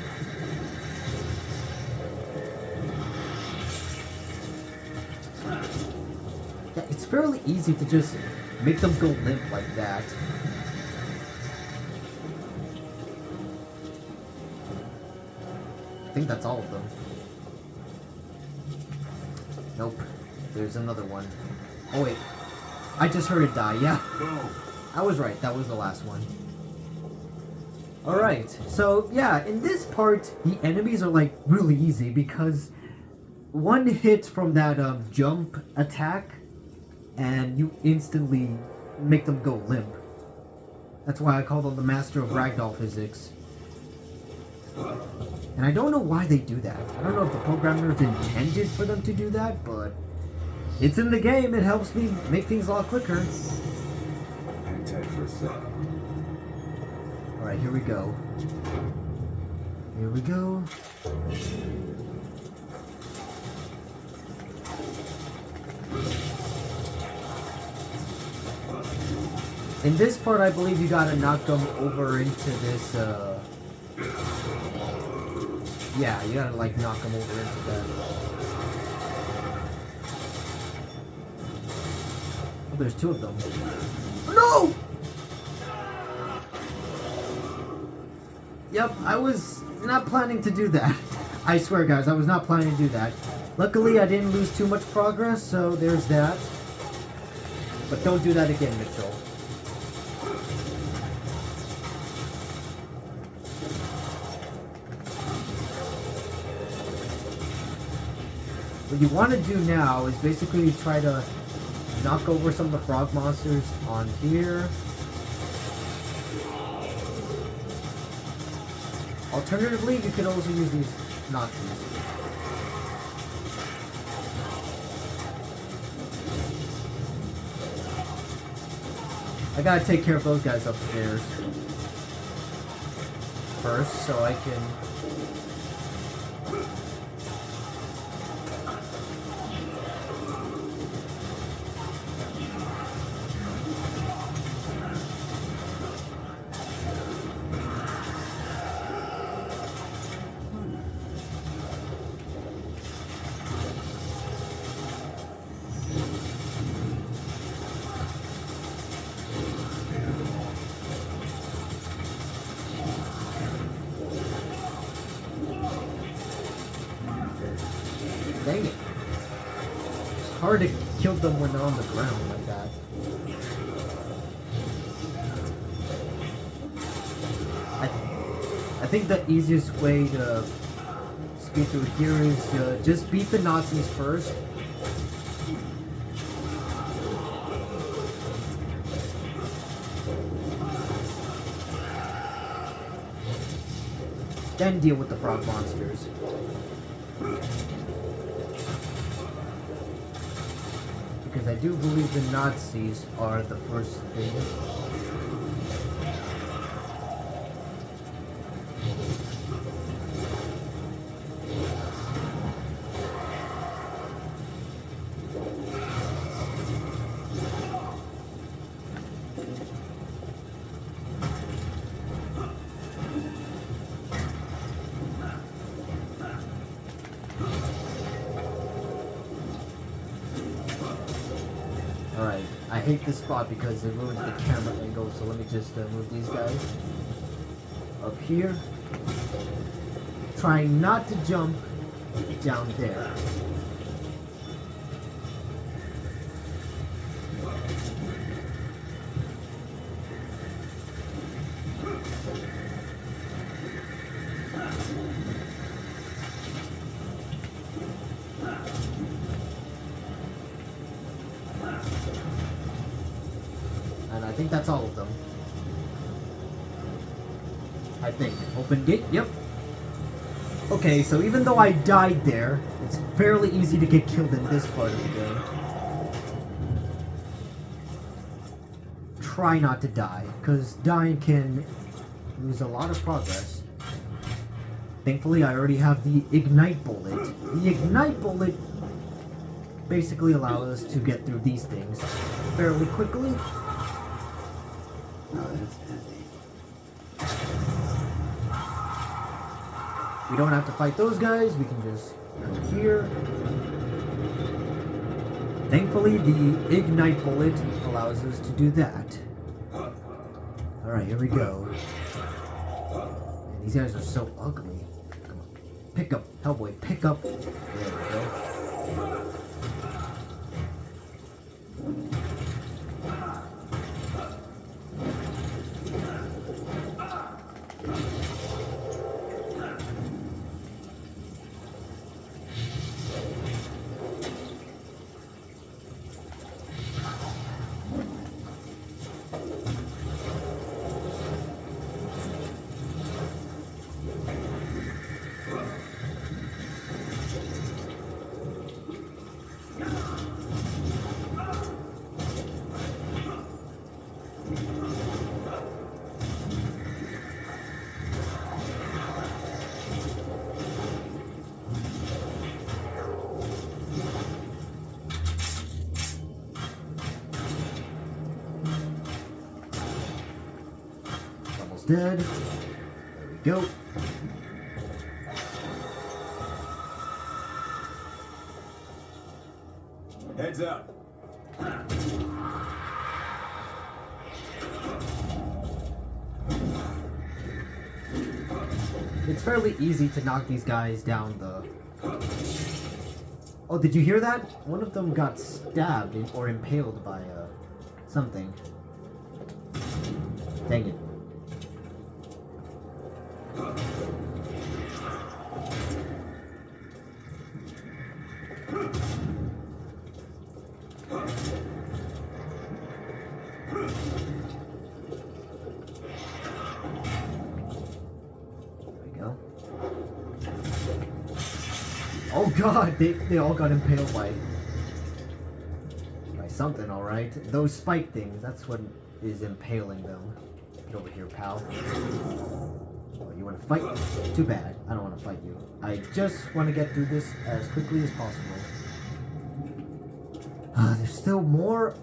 Yeah, it's fairly easy to just make them go limp like that. I think that's all of them. Nope. There's another one. Oh wait. I just heard it die, yeah. I was right, that was the last one. Alright, so yeah, in this part, the enemies are like really easy because one hit from that jump attack and you instantly make them go limp. That's why I call them the master of ragdoll physics. And I don't know why they do that. I don't know if the programmers intended for them to do that, but it's in the game. It helps me make things a lot quicker. Hang tight for a sec. Alright, here we go. Here we go. In this part, I believe you gotta knock them over into this, yeah, you gotta, like, knock them over into that. Oh, there's two of them. No! Yep, I was not planning to do that. I swear, guys, I was not planning to do that. Luckily, I didn't lose too much progress, so there's that. But don't do that again, Mitchell. What you want to do now is basically try to knock over some of the frog monsters on here. Alternatively, you could also use these Nazis. I gotta take care of those guys upstairs first, so I can... hard to kill them when they're on the ground like that. I think the easiest way to speed through here is to just beat the Nazis first. Then deal with the frog monsters. Because I do believe the Nazis are the first thing. Alright, I hate this spot because it ruins the camera angle, so let me just move these guys up here. Trying not to jump down there. And I think that's all of them. I think. Open gate? Yep. Okay, so even though I died there, it's fairly easy to get killed in this part of the game. Try not to die, because dying can lose a lot of progress. Thankfully, I already have the Ignite Bullet. The Ignite Bullet basically allows us to get through these things fairly quickly. Oh, that's handy. We don't have to fight those guys, we can just go here. Thankfully, the Ignite Bullet allows us to do that. Alright, here we go. Man, these guys are so ugly. Come on. Pick up, Hellboy, pick up. There we go. Dead. There we go. Heads up. It's fairly easy to knock these guys down the... Oh, did you hear that? One of them got stabbed or impaled by something. Dang it. Oh god, they all got impaled by something, alright. Those spike things, that's what is impaling them. Get over here, pal. Oh, you wanna fight? Too bad. I don't wanna fight you. I just wanna get through this as quickly as possible. There's still more.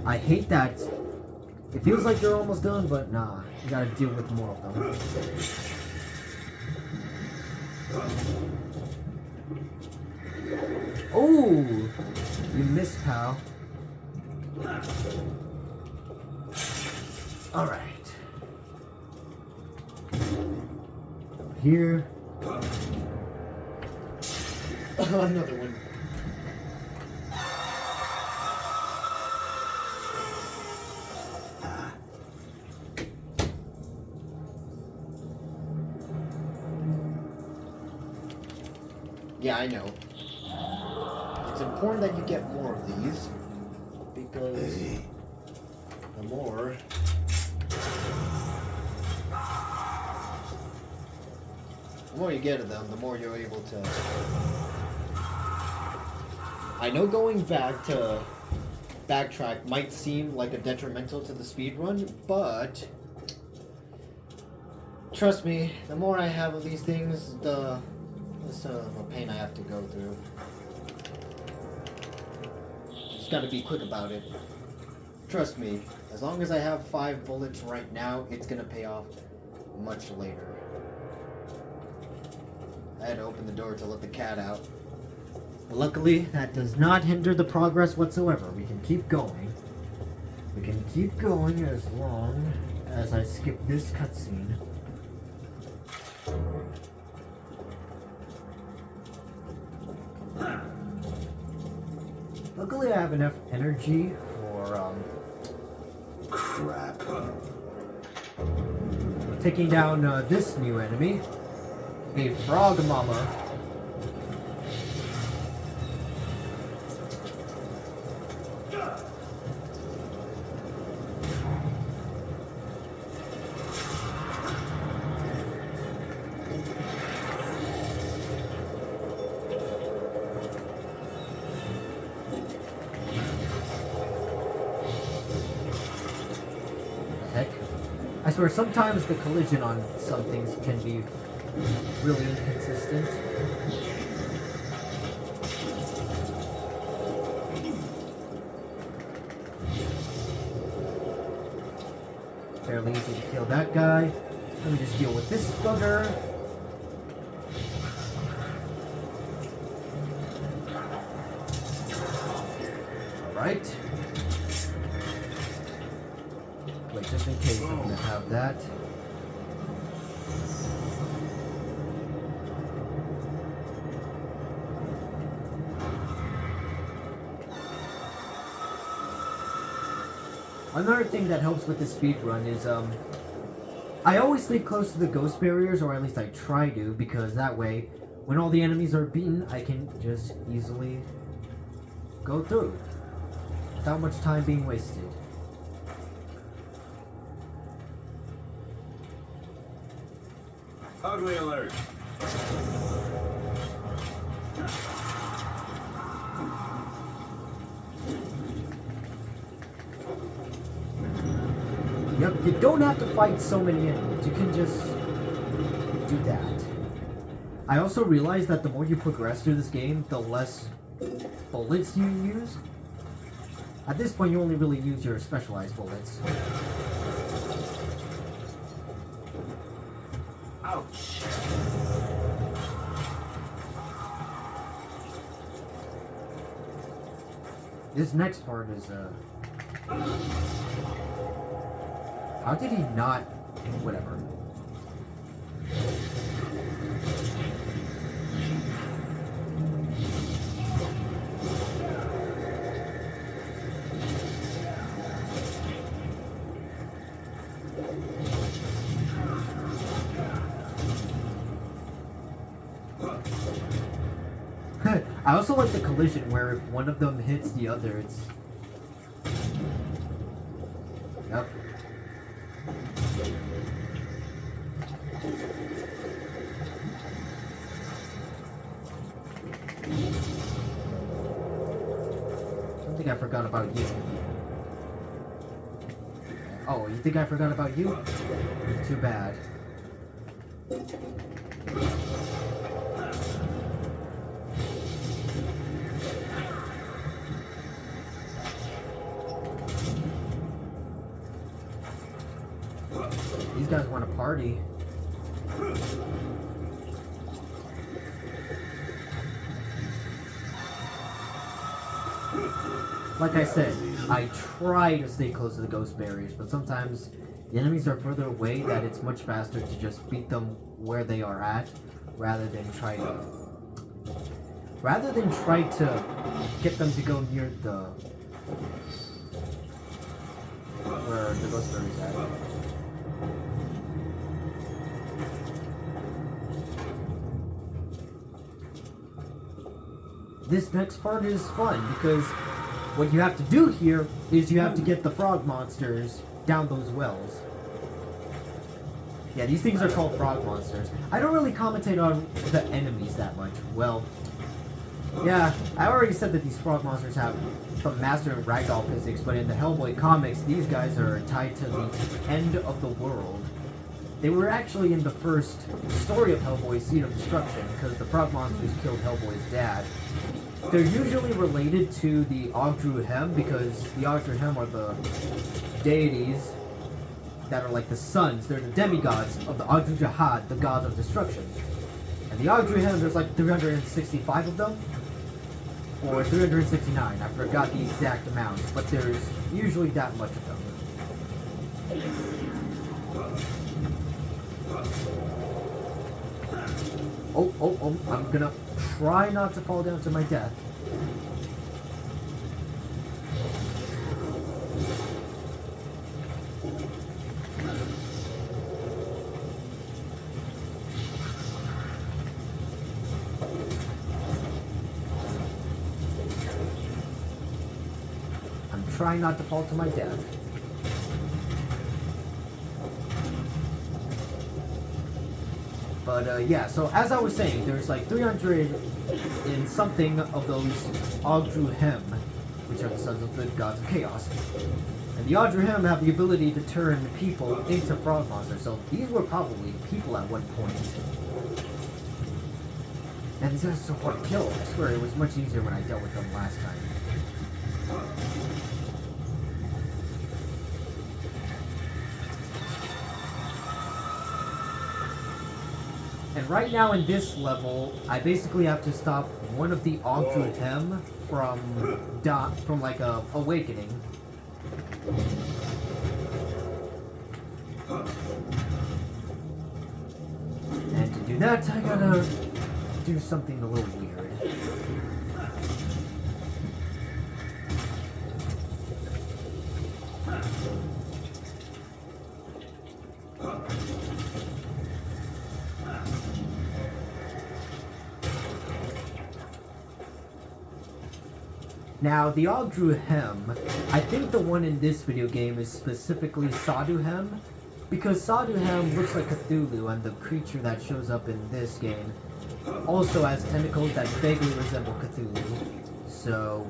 I hate that. It feels like you're almost done, but nah. You gotta deal with more of them. Oh! You missed, pal. Alright. Over here. Another one. Yeah, I know. It's important that you get more of these, because the more... The more you get of them, the more you're able to... I know going back to backtrack might seem like a detrimental to the speedrun, but trust me, the more I have of these things, the less of a pain I have to go through. Just gotta be quick about it. Trust me, as long as I have 5 bullets right now, it's gonna pay off much later. I had to open the door to let the cat out. But luckily, that does not hinder the progress whatsoever. We can keep going. We can keep going as long as I skip this cutscene. Luckily, I have enough energy for, crap. taking down this new enemy. A frog mama. Heck. I swear, sometimes the collision on some things can be really inconsistent. Fairly easy to kill that guy. Let me just deal with this bugger. Alright. Wait, just in case I'm gonna have that. Another thing that helps with the speedrun is, I always stay close to the ghost barriers, or at least I try to, because that way, when all the enemies are beaten, I can just easily go through, without much time being wasted. Ugly alert. Yep, you don't have to fight so many enemies. You can just do that. I also realized that the more you progress through this game, the less bullets you use. At this point, you only really use your specialized bullets. Ouch. This next part is, how did he not... Whatever. I also like the collision where if one of them hits the other, it's... Yep. I don't think I forgot about you. Oh, you think I forgot about you? Too bad. These guys want to party. Like I said, I try to stay close to the ghost barriers, but sometimes the enemies are further away that it's much faster to just beat them where they are at, rather than try to get them to go near the where the ghost barrier is at. this next part is fun because what you have to do here is you have to get the frog monsters down those wells. Yeah, these things are called frog monsters. I don't really commentate on the enemies that much. Well, yeah, I already said that these frog monsters have some master in ragdoll physics, but in the Hellboy comics, these guys are tied to the end of the world. They were actually in the first story of Hellboy, Seed of Destruction, because the frog monsters killed Hellboy's dad. They're usually related to the Ogdru Hem, because the Ogdru Hem are the deities that are like the sons. They're the demigods of the Ogdru Jahad, the gods of destruction. And the Ogdru Hem, there's like 365 of them, or 369, I forgot the exact amount, but there's usually that much of them. Oh, I'm gonna try not to fall down to my death. I'm trying not to fall to my death. But yeah, so as I was saying, there's like 300 and something of those Ogdru Hem, which are the sons of the gods of chaos. And the Ogdru Hem have the ability to turn people into frog monsters, so these were probably people at one point. And these guys are so hard to kill. I swear it was much easier when I dealt with them last time. And right now in this level, I basically have to stop one of the Ogdru Hem from like awakening. And to do that, I gotta do something a little weird. Now, the Ogdru Hem, I think the one in this video game is specifically Sadhu Hem, because Sadhu Hem looks like Cthulhu, and the creature that shows up in this game also has tentacles that vaguely resemble Cthulhu. So,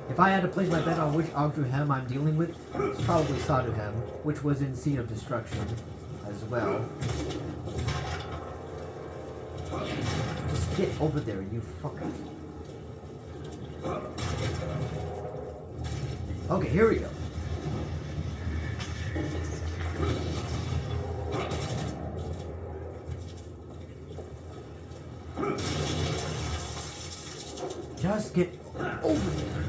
if I had to place my bet on which Ogdru Hem I'm dealing with, it's probably Sadhu Hem, which was in Seed of Destruction as well. Just get over there, you fucker. Okay, here we go. Just get over there.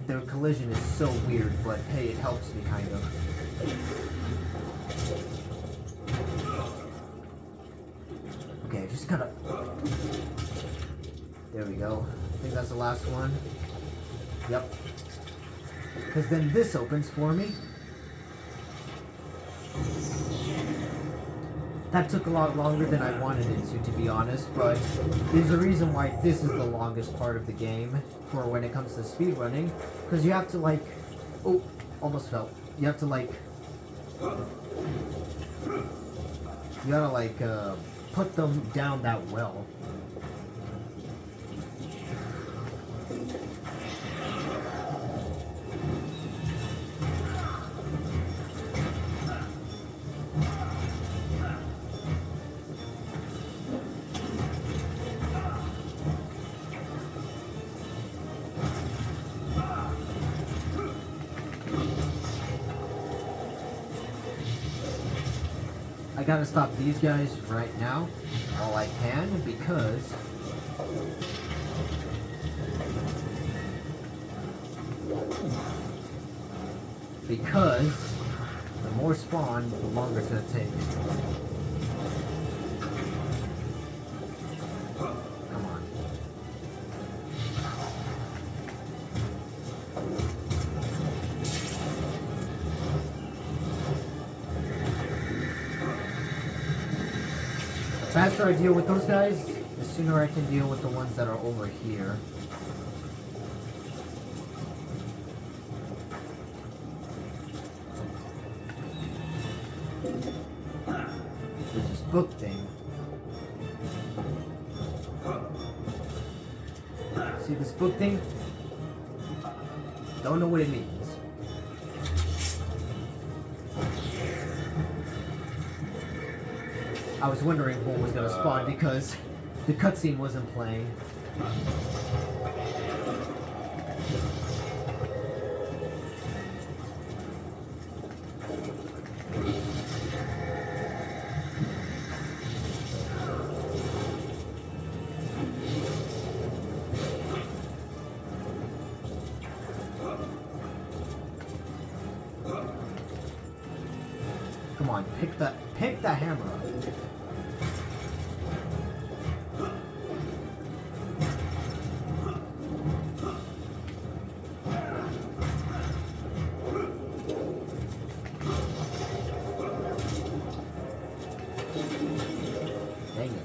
Their collision is so weird, but hey, it helps me kind of. Okay, I just gotta... There we go. I think that's the last one. Yep. Because then this opens for me. That took a lot longer than I wanted it to be honest, but there's a reason why this is the longest part of the game for when it comes to speedrunning. Because you have to like... Oh, almost fell. You have to like... You gotta like, put them down that well. I gotta stop these guys right now, while I can, because... the more spawn, the longer it's gonna take. Come on. The faster I deal with those guys, the sooner I can deal with the ones that are over here. There's this book thing. See this book thing? Don't know what it means. I was wondering if one was gonna spawn because the cutscene wasn't playing. Come on, pick that hammer up. Dang it.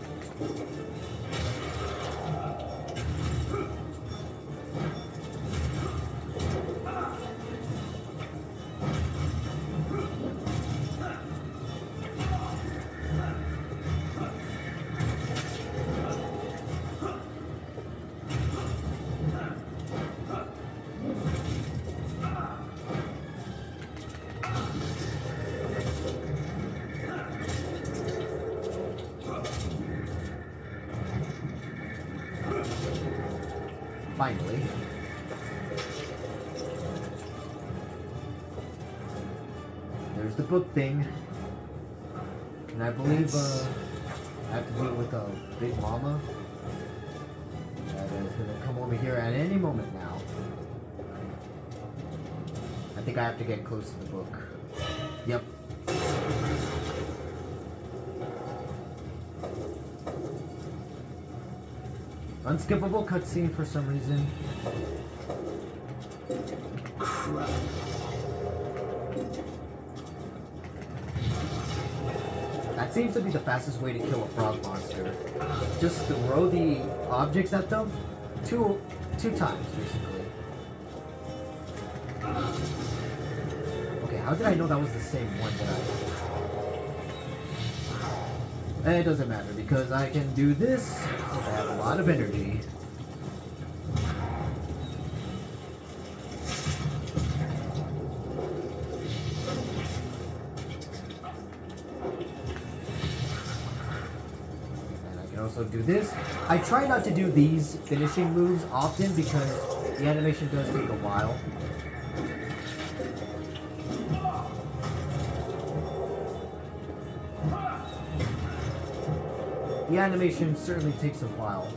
Finally. There's the book thing. And I believe I have to deal with a big mama that is gonna come over here at any moment now. I think I have to get close to the book. Yep. Unskippable cutscene for some reason. Crap. That seems to be the fastest way to kill a frog monster. Just throw the objects at them two times, basically. Okay, how did I know that was the same one that It doesn't matter because I can do this since I have a lot of energy. Also do this. I try not to do these finishing moves often because the animation does take a while. The animation certainly takes a while.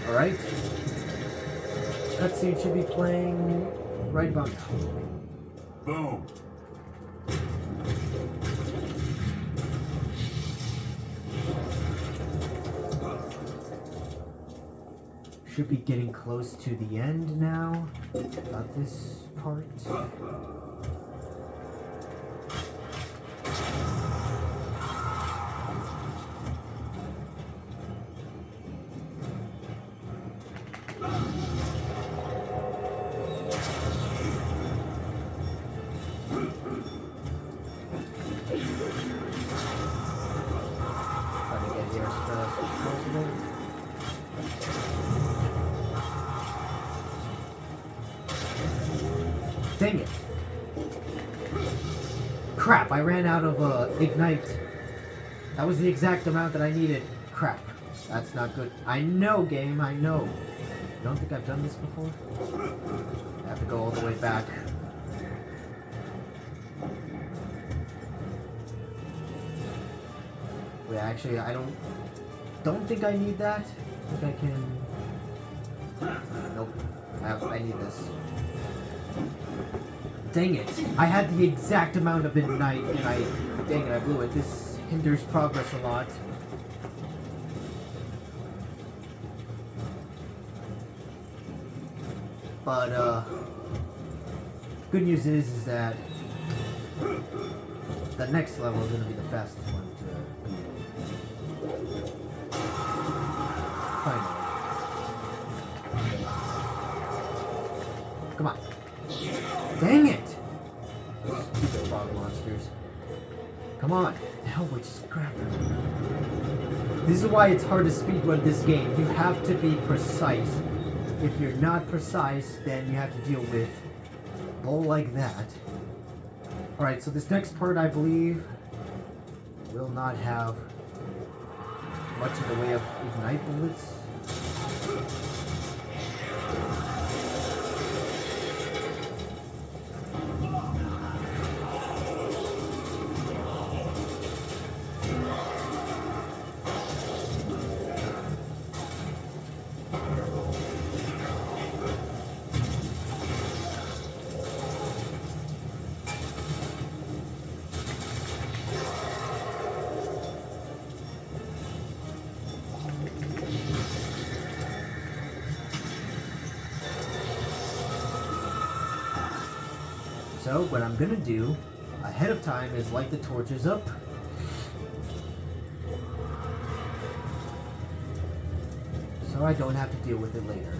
Alright. Cutscene should be playing right about now. Boom. Should be getting close to the end now. About this part. Dang it. Crap, I ran out of ignite. That was the exact amount that I needed. Crap. That's not good. I know, game, I know. You don't think I've done this before? I have to go all the way back. Wait, actually, I don't think I need that. I think I can... Nope. I need this. Dang it. I had the exact amount of ignite and dang it, I blew it. This hinders progress a lot. But good news is that the next level is going to be the fastest one to beat. Finally. Come on. Dang it! Stupid frog monsters. Come on. Hellboy, just grab them. This is why it's hard to speedrun this game. You have to be precise. If you're not precise, then you have to deal with bull like that. Alright, so this next part, I believe, will not have much in the way of ignite bullets. So what I'm gonna do ahead of time is light the torches up. So I don't have to deal with it later.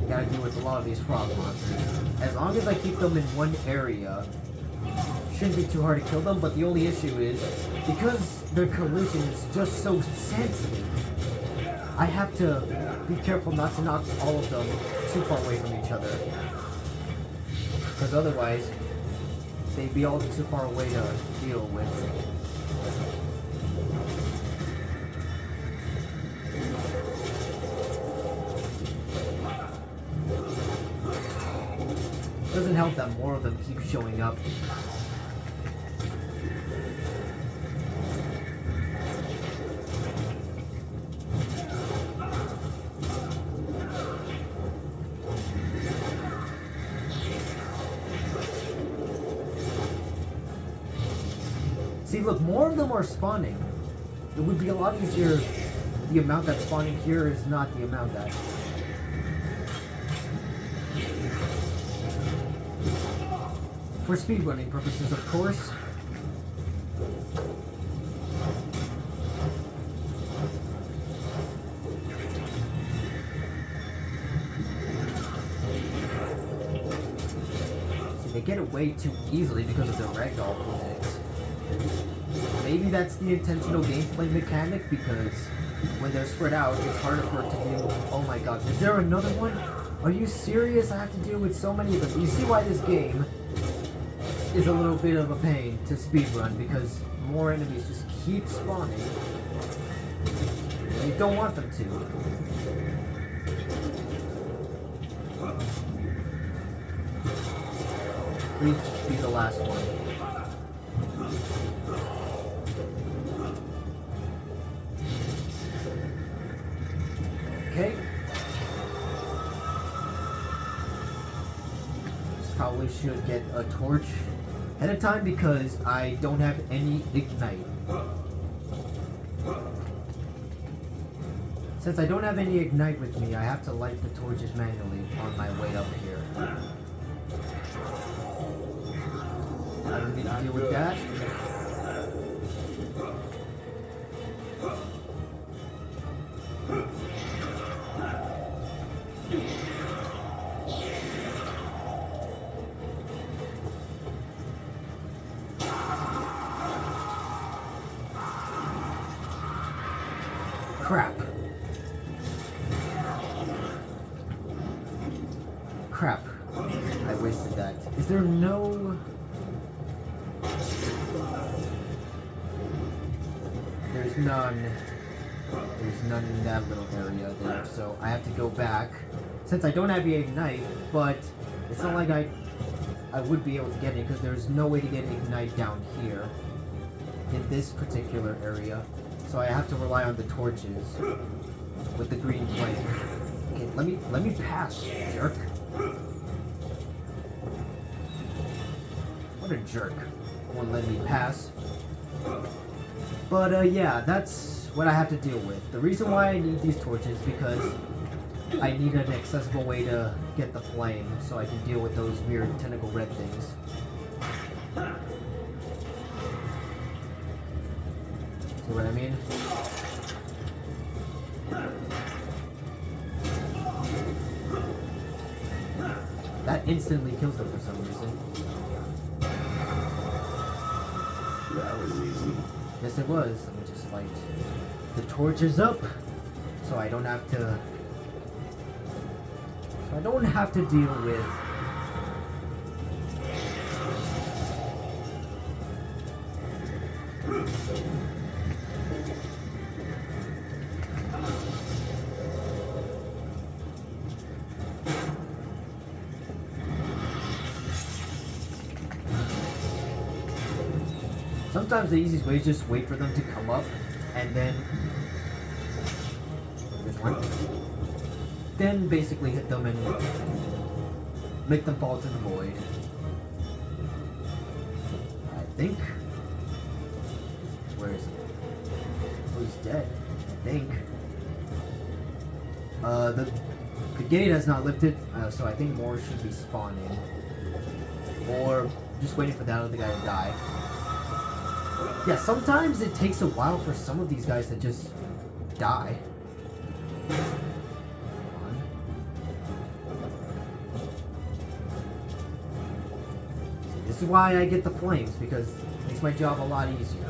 Gotta deal with a lot of these frog monsters. As long as I keep them in one area, shouldn't be too hard to kill them, but the only issue is, because their collision is just so sensitive, I have to be careful not to knock all of them too far away from each other. Because otherwise, they'd be all too far away to deal with. Doesn't help that more of them keep showing up. See, look, more of them are spawning. It would be a lot easier if the amount that's spawning here is not the amount that... For speedrunning purposes, of course. See, they get away too easily because of their ragdoll physics. Maybe that's the intentional gameplay mechanic, because when they're spread out, it's harder for it to deal. Oh my god, is there another one? Are you serious? I have to deal with so many of them. You see why this game is a little bit of a pain to speedrun, because more enemies just keep spawning. You don't want them to. Please just be the last one. Okay. Probably should get a torch ahead of time because I don't have any ignite. Since I don't have any ignite with me, I have to light the torches manually on my way up here. I don't need to deal with that. Crap. Crap. I wasted that. Is there no... none. There's none in that little area there, so I have to go back. Since I don't have the Ignite, but it's not like I would be able to get it, because there's no way to get Ignite down here. In this particular area. So I have to rely on the torches. With the green flame. Okay, let me pass, jerk. What a jerk. Won't let me pass. But yeah, that's what I have to deal with. The reason why I need these torches is because I need an accessible way to get the flame so I can deal with those weird tentacle red things. See what I mean? That instantly kills them for some reason. That was easy. Yes, it was. Let me just light the torches up so I don't have to. So I don't have to deal with. Sometimes the easiest way is just wait for them to come up, and then there's one. Then basically hit them and make them fall to the void. I think. Where is he? Oh, he's dead. I think. The gate has not lifted, so I think more should be spawning, or just waiting for that other guy to die. Yeah, sometimes it takes a while for some of these guys to just die. This is why I get the flames, because it makes my job a lot easier.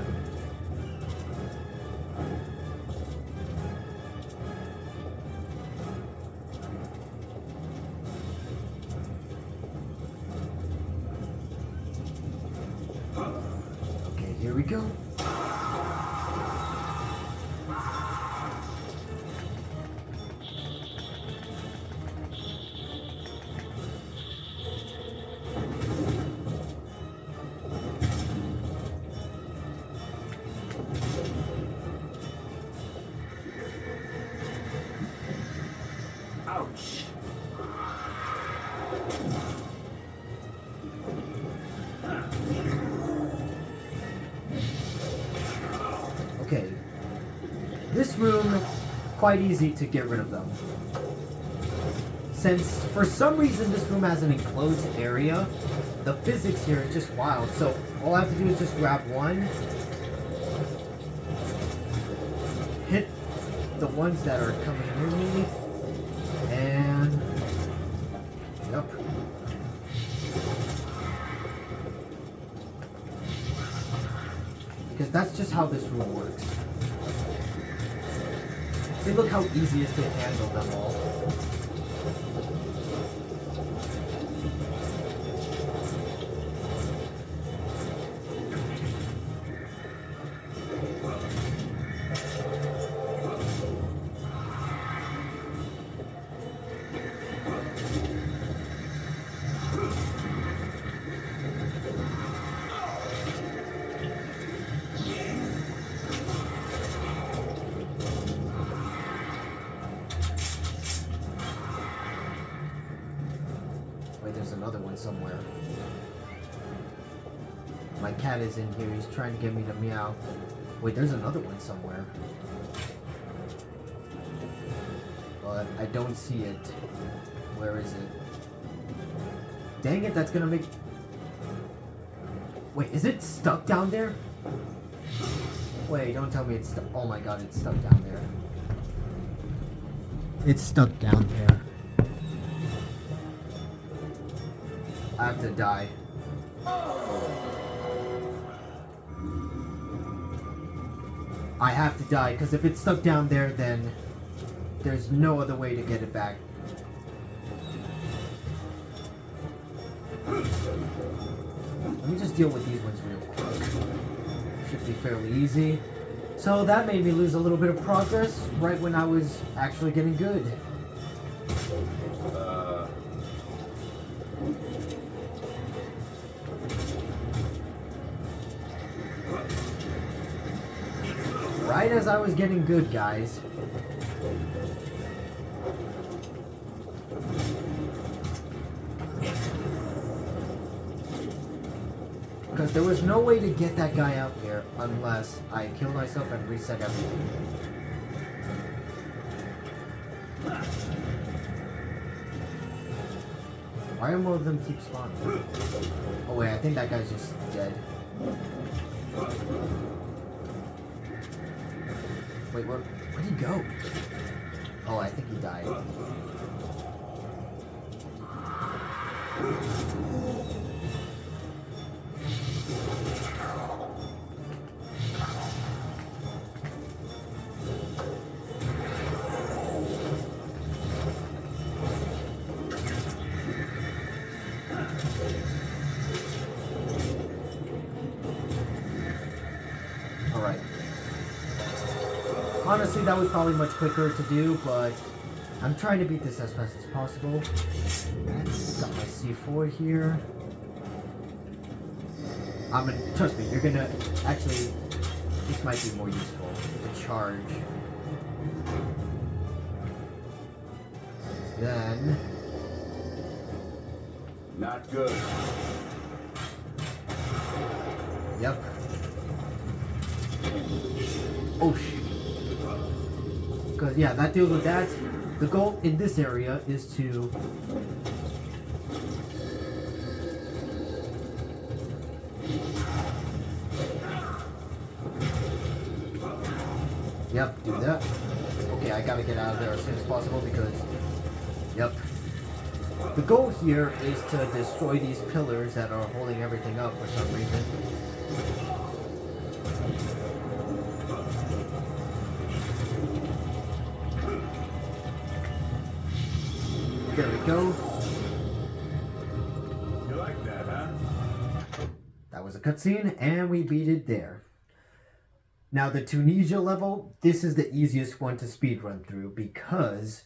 Here we go. Ouch. Okay, this room, quite easy to get rid of them. Since, for some reason, this room has an enclosed area, the physics here is just wild. So, all I have to do is just grab one, hit the ones that are coming near me, and... Yep. Because that's just how this room works. See, look how easy it is to handle them all. There's another one somewhere. My cat is in here. He's trying to get me to meow. Wait, there's another one somewhere. But I don't see it. Where is it? Dang it, that's gonna make... Wait, is it stuck down there? Wait, don't tell me it's stuck. Oh my god, it's stuck down there. It's stuck down there. I have to die. I have to die, because if it's stuck down there, then there's no other way to get it back. Let me just deal with these ones real quick. Should be fairly easy. So that made me lose a little bit of progress right when I was actually getting good. Right as I was getting good, guys. Because there was no way to get that guy out there unless I killed myself and reset everything. Why do more of them keep spawning? Oh wait, I think that guy's just dead. Wait, where'd he go? Oh, I think he died. Alright. Honestly, that was probably much quicker to do, but I'm trying to beat this as fast as possible. Got my C4 here. Trust me, you're gonna, actually, this might be more useful. The charge. Then... Not good. Yep. Oh shit. Because, yeah, that deals with that. The goal in this area is to... Yep, do that. Okay, I gotta get out of there as soon as possible because... Yep. The goal here is to destroy these pillars that are holding everything up for some reason. There we go. You like that, huh? That was a cutscene, and we beat it there. Now, the Tunisia level, this is the easiest one to speedrun through because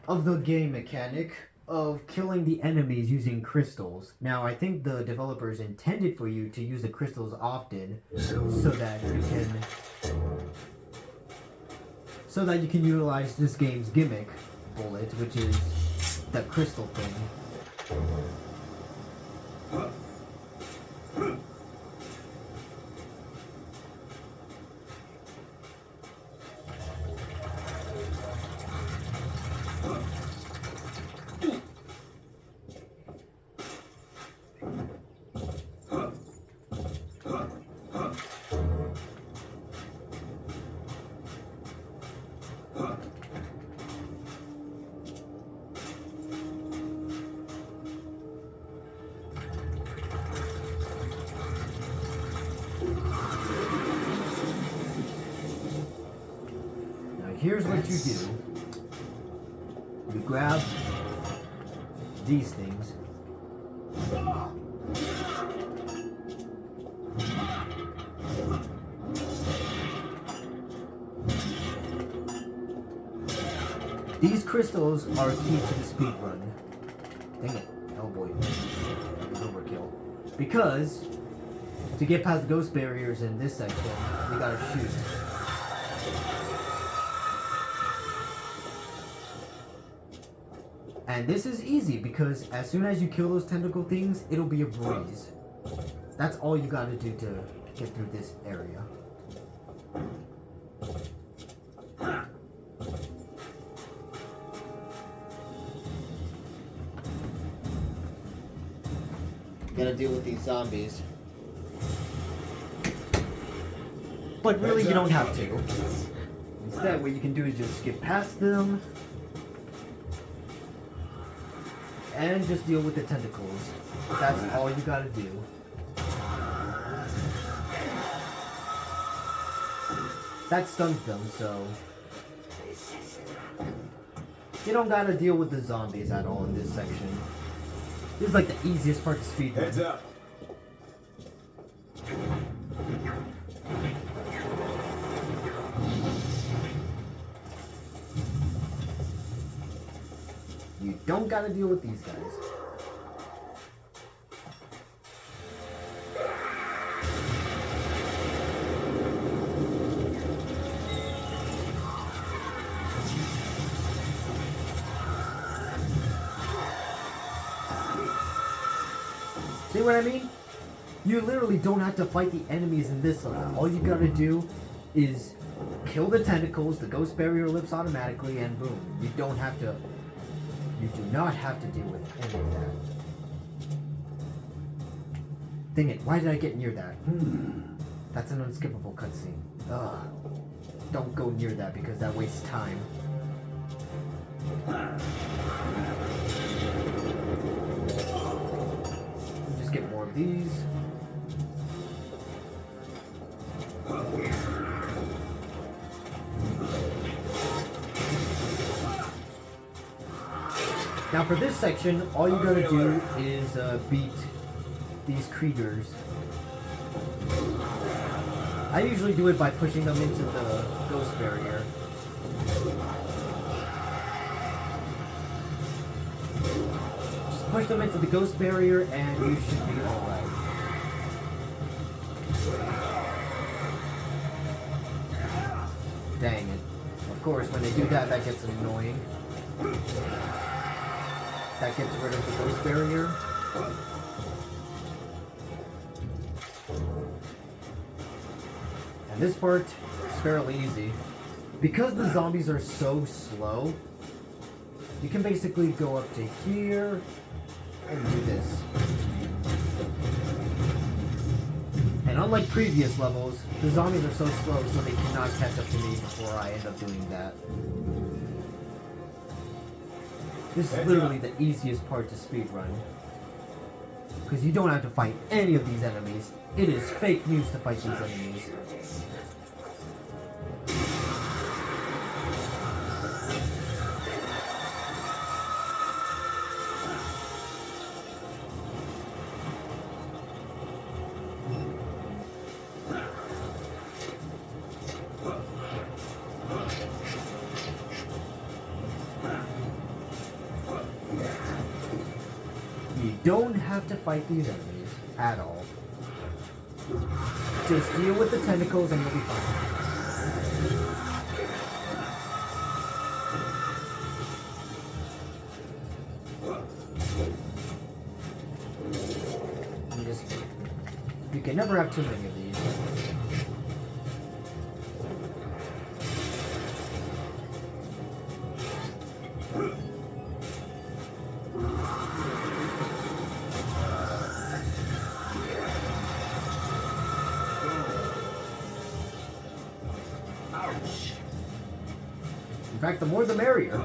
of the game mechanic of killing the enemies using crystals. Now, I think the developers intended for you to use the crystals often so that you can utilize this game's gimmick, bullet, which is the crystal thing. Here's what you do. You grab these things. These crystals are key to the speedrun. Dang it, Hellboy. Overkill. Because to get past the ghost barriers in this section, you gotta shoot. And this is easy because as soon as you kill those tentacle things, it'll be a breeze. That's all you gotta do to get through this area. Gotta deal with these zombies. But really, you don't have to. Instead, what you can do is just skip past them and just deal with the tentacles. That's all you gotta do. That stuns them, so you don't gotta deal with the zombies at all in this section. This is like the easiest part to speedrun. Heads up. You don't gotta deal with these guys. See what I mean? You literally don't have to fight the enemies in this level. All you gotta do is kill the tentacles, the ghost barrier lifts automatically, and boom. You do not have to deal with any of that. Dang it, why did I get near that? That's an unskippable cutscene. Ugh. Don't go near that because that wastes time. Just get more of these. Now for this section, all you gotta do is beat these creatures. I usually do it by pushing them into the ghost barrier. Just push them into the ghost barrier and you should be alright. Dang it. Of course, when they do that, that gets annoying. That gets rid of the ghost barrier. And this part is fairly easy. Because the zombies are so slow, you can basically go up to here and do this. And unlike previous levels, the zombies are so slow so they cannot catch up to me before I end up doing that. This is literally the easiest part to speedrun. Because you don't have to fight any of these enemies. It is fake news to fight these enemies. You don't have to fight these enemies at all. Just deal with the tentacles and you'll be fine. You can never have too many of these. In fact, the more the merrier.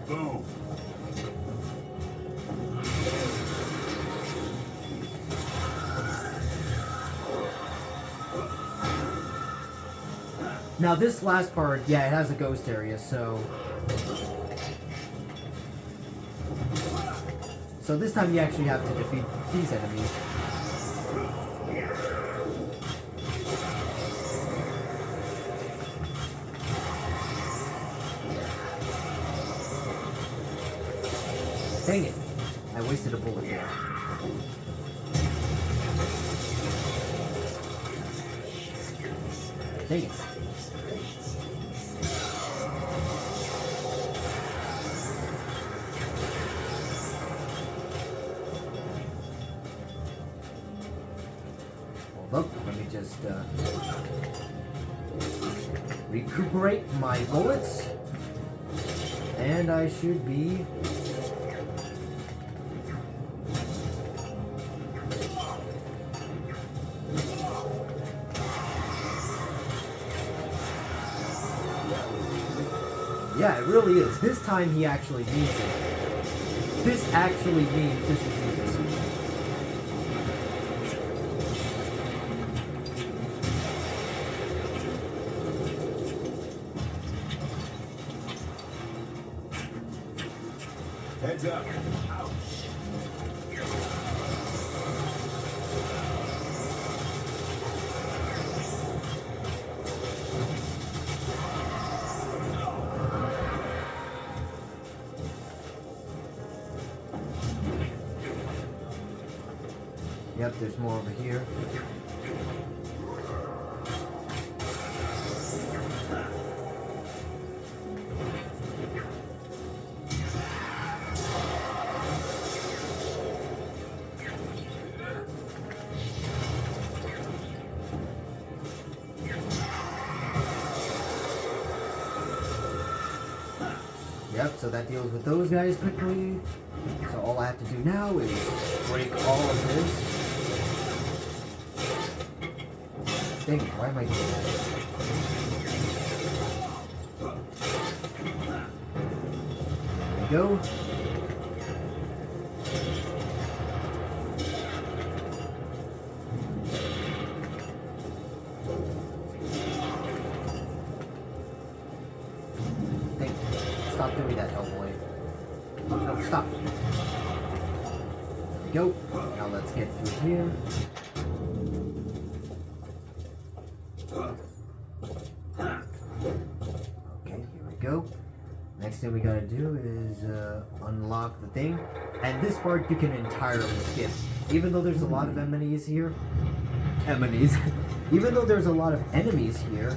Boom. Now this last part, yeah, it has a ghost area, so this time you actually have to defeat these enemies. Dang it. I wasted a bullet there. Dang it. Hold up. Let me just recuperate my bullets. And I should be... Yeah, it really is. This time he actually means it. This actually means this is easy. Heads up. Ouch. Yep, there's more over here. Yep, so that deals with those guys quickly. So all I have to do now is break all of this. Dang it, why am I doing that? There we go. Stop doing that, Hellboy. No, stop. There we go. Now let's get through here. Okay, here we go. Next thing we gotta do is unlock the thing. And this part you can entirely skip. Even though there's a lot of enemies here. Even though there's a lot of enemies here,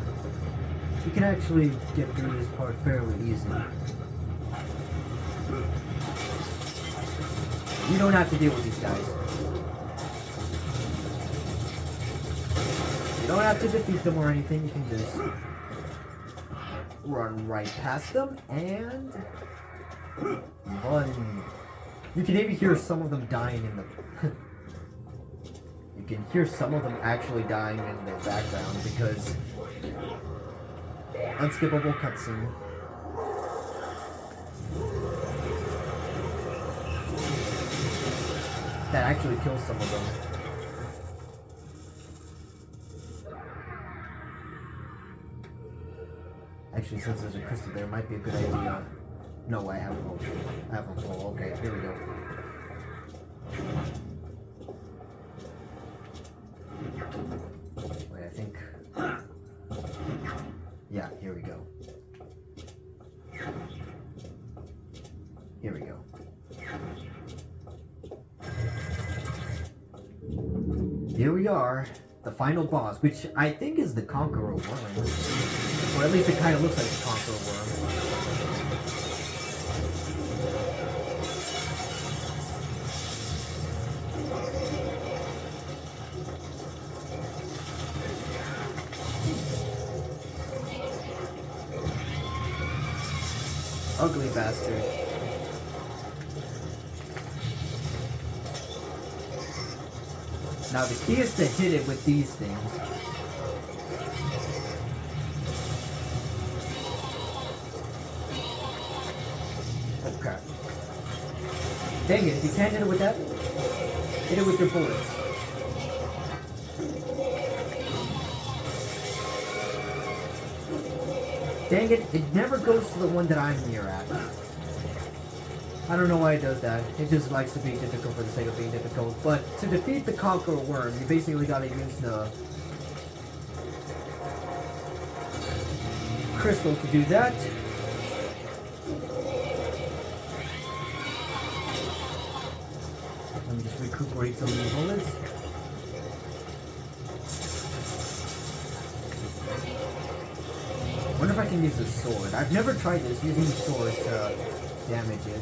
you can actually get through this part fairly easily. You don't have to deal with these guys. You don't have to defeat them or anything, you can just run right past them and run. You can even hear some of them dying in the... You can hear some of them actually dying in the background because... Unskippable cutscene. That actually kills some of them. Actually, since there's a crystal there, it might be a good idea. No, I have a full. I have a full. Okay, here we go. Wait, I think... Yeah, here we go. Here we go. Here we are, the final boss, which I think is the Conqueror Worm. Or at least it kind of looks like the Conqueror Worm. Ugly bastard. Now the key is to hit it with these things. Oh crap. Dang it, if you can't hit it with that, hit it with your bullets. Dang it, it never goes to the one that I'm near at. I don't know why it does that. It just likes to be difficult for the sake of being difficult. But to defeat the Conqueror Worm, you basically gotta use the crystals to do that. Let me just recuperate some of these bullets. I wonder if I can use a sword. I've never tried this, using a sword to damage it.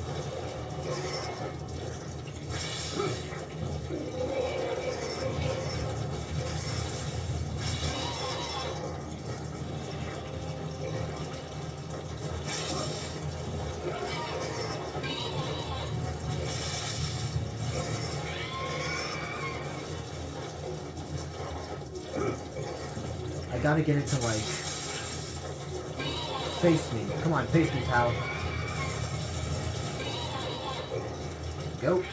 I gotta get it to like face me. Come on, face me, pal. Go.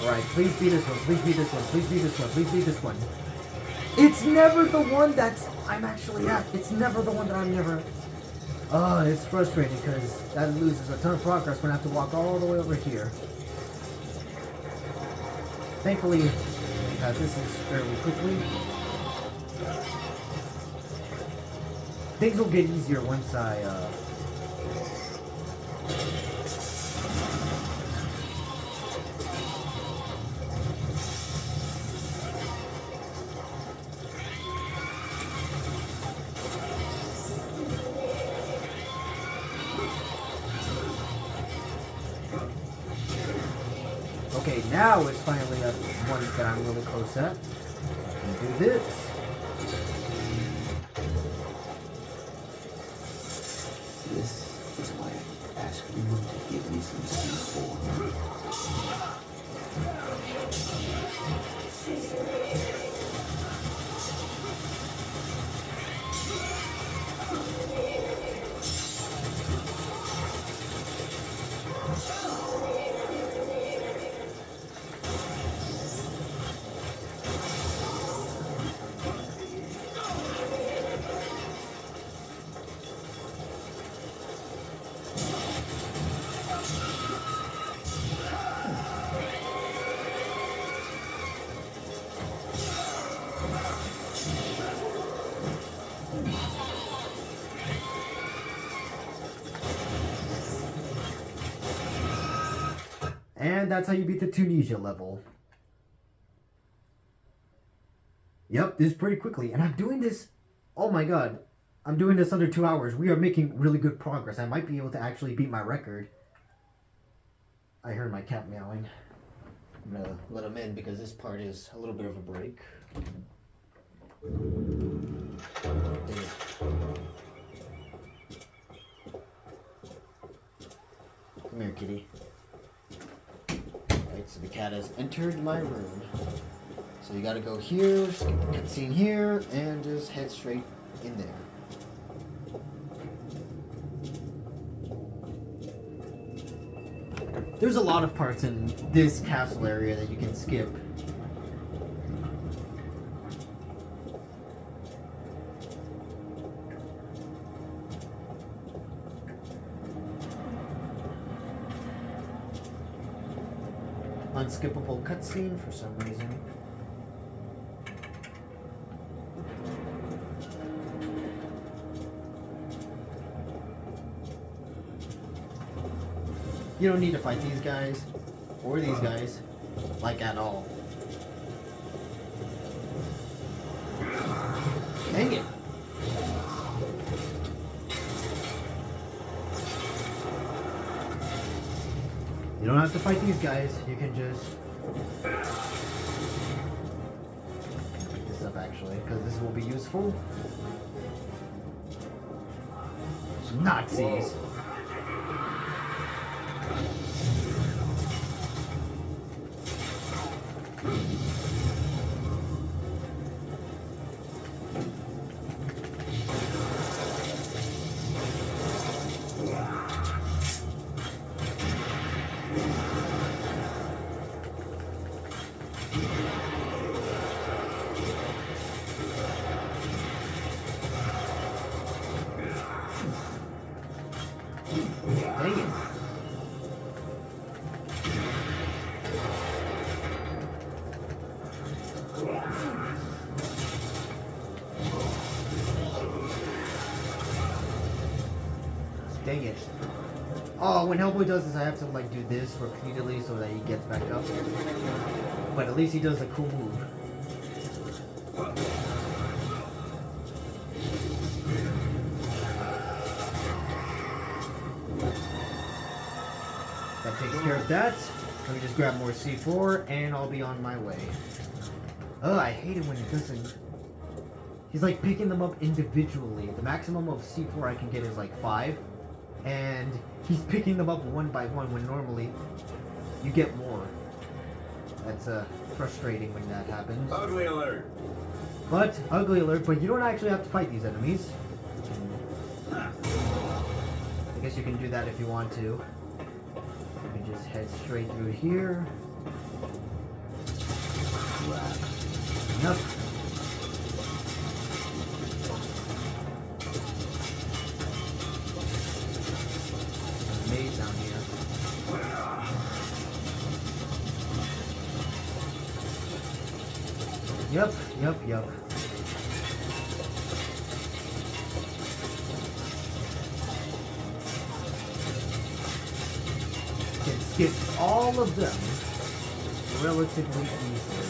Alright, please be this one, please be this one, please be this one, please be this one. It's never the one that's I'm actually at. It's never the one that I'm never... Oh, it's frustrating because that loses a ton of progress when I have to walk all the way over here. Thankfully, because this is fairly quickly. Things will get easier once I, Now it's finally a one that I'm really close at. I can do this. This is why I asked you to give me some C4. And that's how you beat the Tunisia level. Yep, this is pretty quickly. And I'm doing this, oh my god, I'm doing this under 2 hours. We are making really good progress. I might be able to actually beat my record. I heard my cat meowing. I'm gonna let him in because this part is a little bit of a break. Come here, kitty. Alright, so the cat has entered my room. So you gotta go here, skip the cutscene here, and just head straight in there. There's a lot of parts in this castle area that you can skip. Unskippable cutscene for some reason. You don't need to fight these guys, or these guys, like at all. Dang it! You don't have to fight these guys, you can just... pick this up actually, because this will be useful. Nazis! Dang it. Dang it. Oh, when Hellboy does this, I have to like do this repeatedly so that he gets back up. But at least he does a cool move. That takes care of that. Let me just grab more C4 and I'll be on my way. Oh, I hate it when he doesn't. He's like picking them up individually. The maximum of C4 I can get is like 5. And he's picking them up one by one when normally you get more. That's frustrating when that happens. Ugly alert! Ugly alert, but you don't actually have to fight these enemies. I guess you can do that if you want to. You can just head straight through here. Yep. Maze down here. Yep. Can skip all of them relatively easily.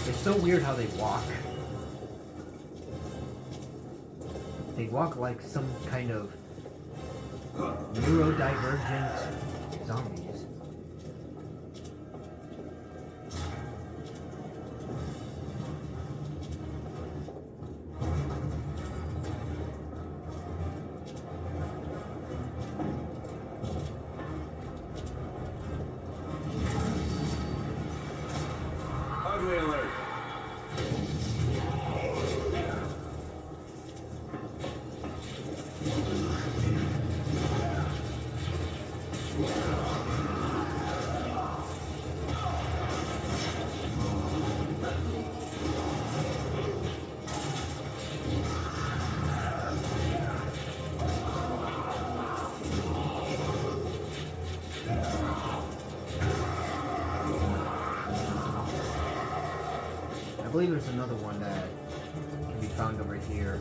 It's so weird how they walk. They walk like some kind of neurodivergent zombies. Ugly alert. I believe there's another one that can be found over here.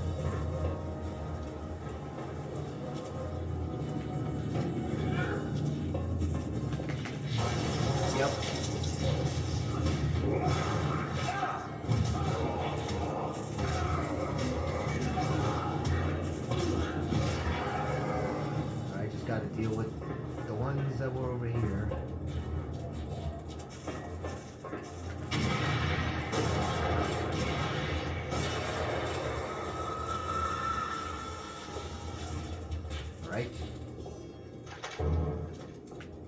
Yep. I just gotta deal with the ones that were over here. Right?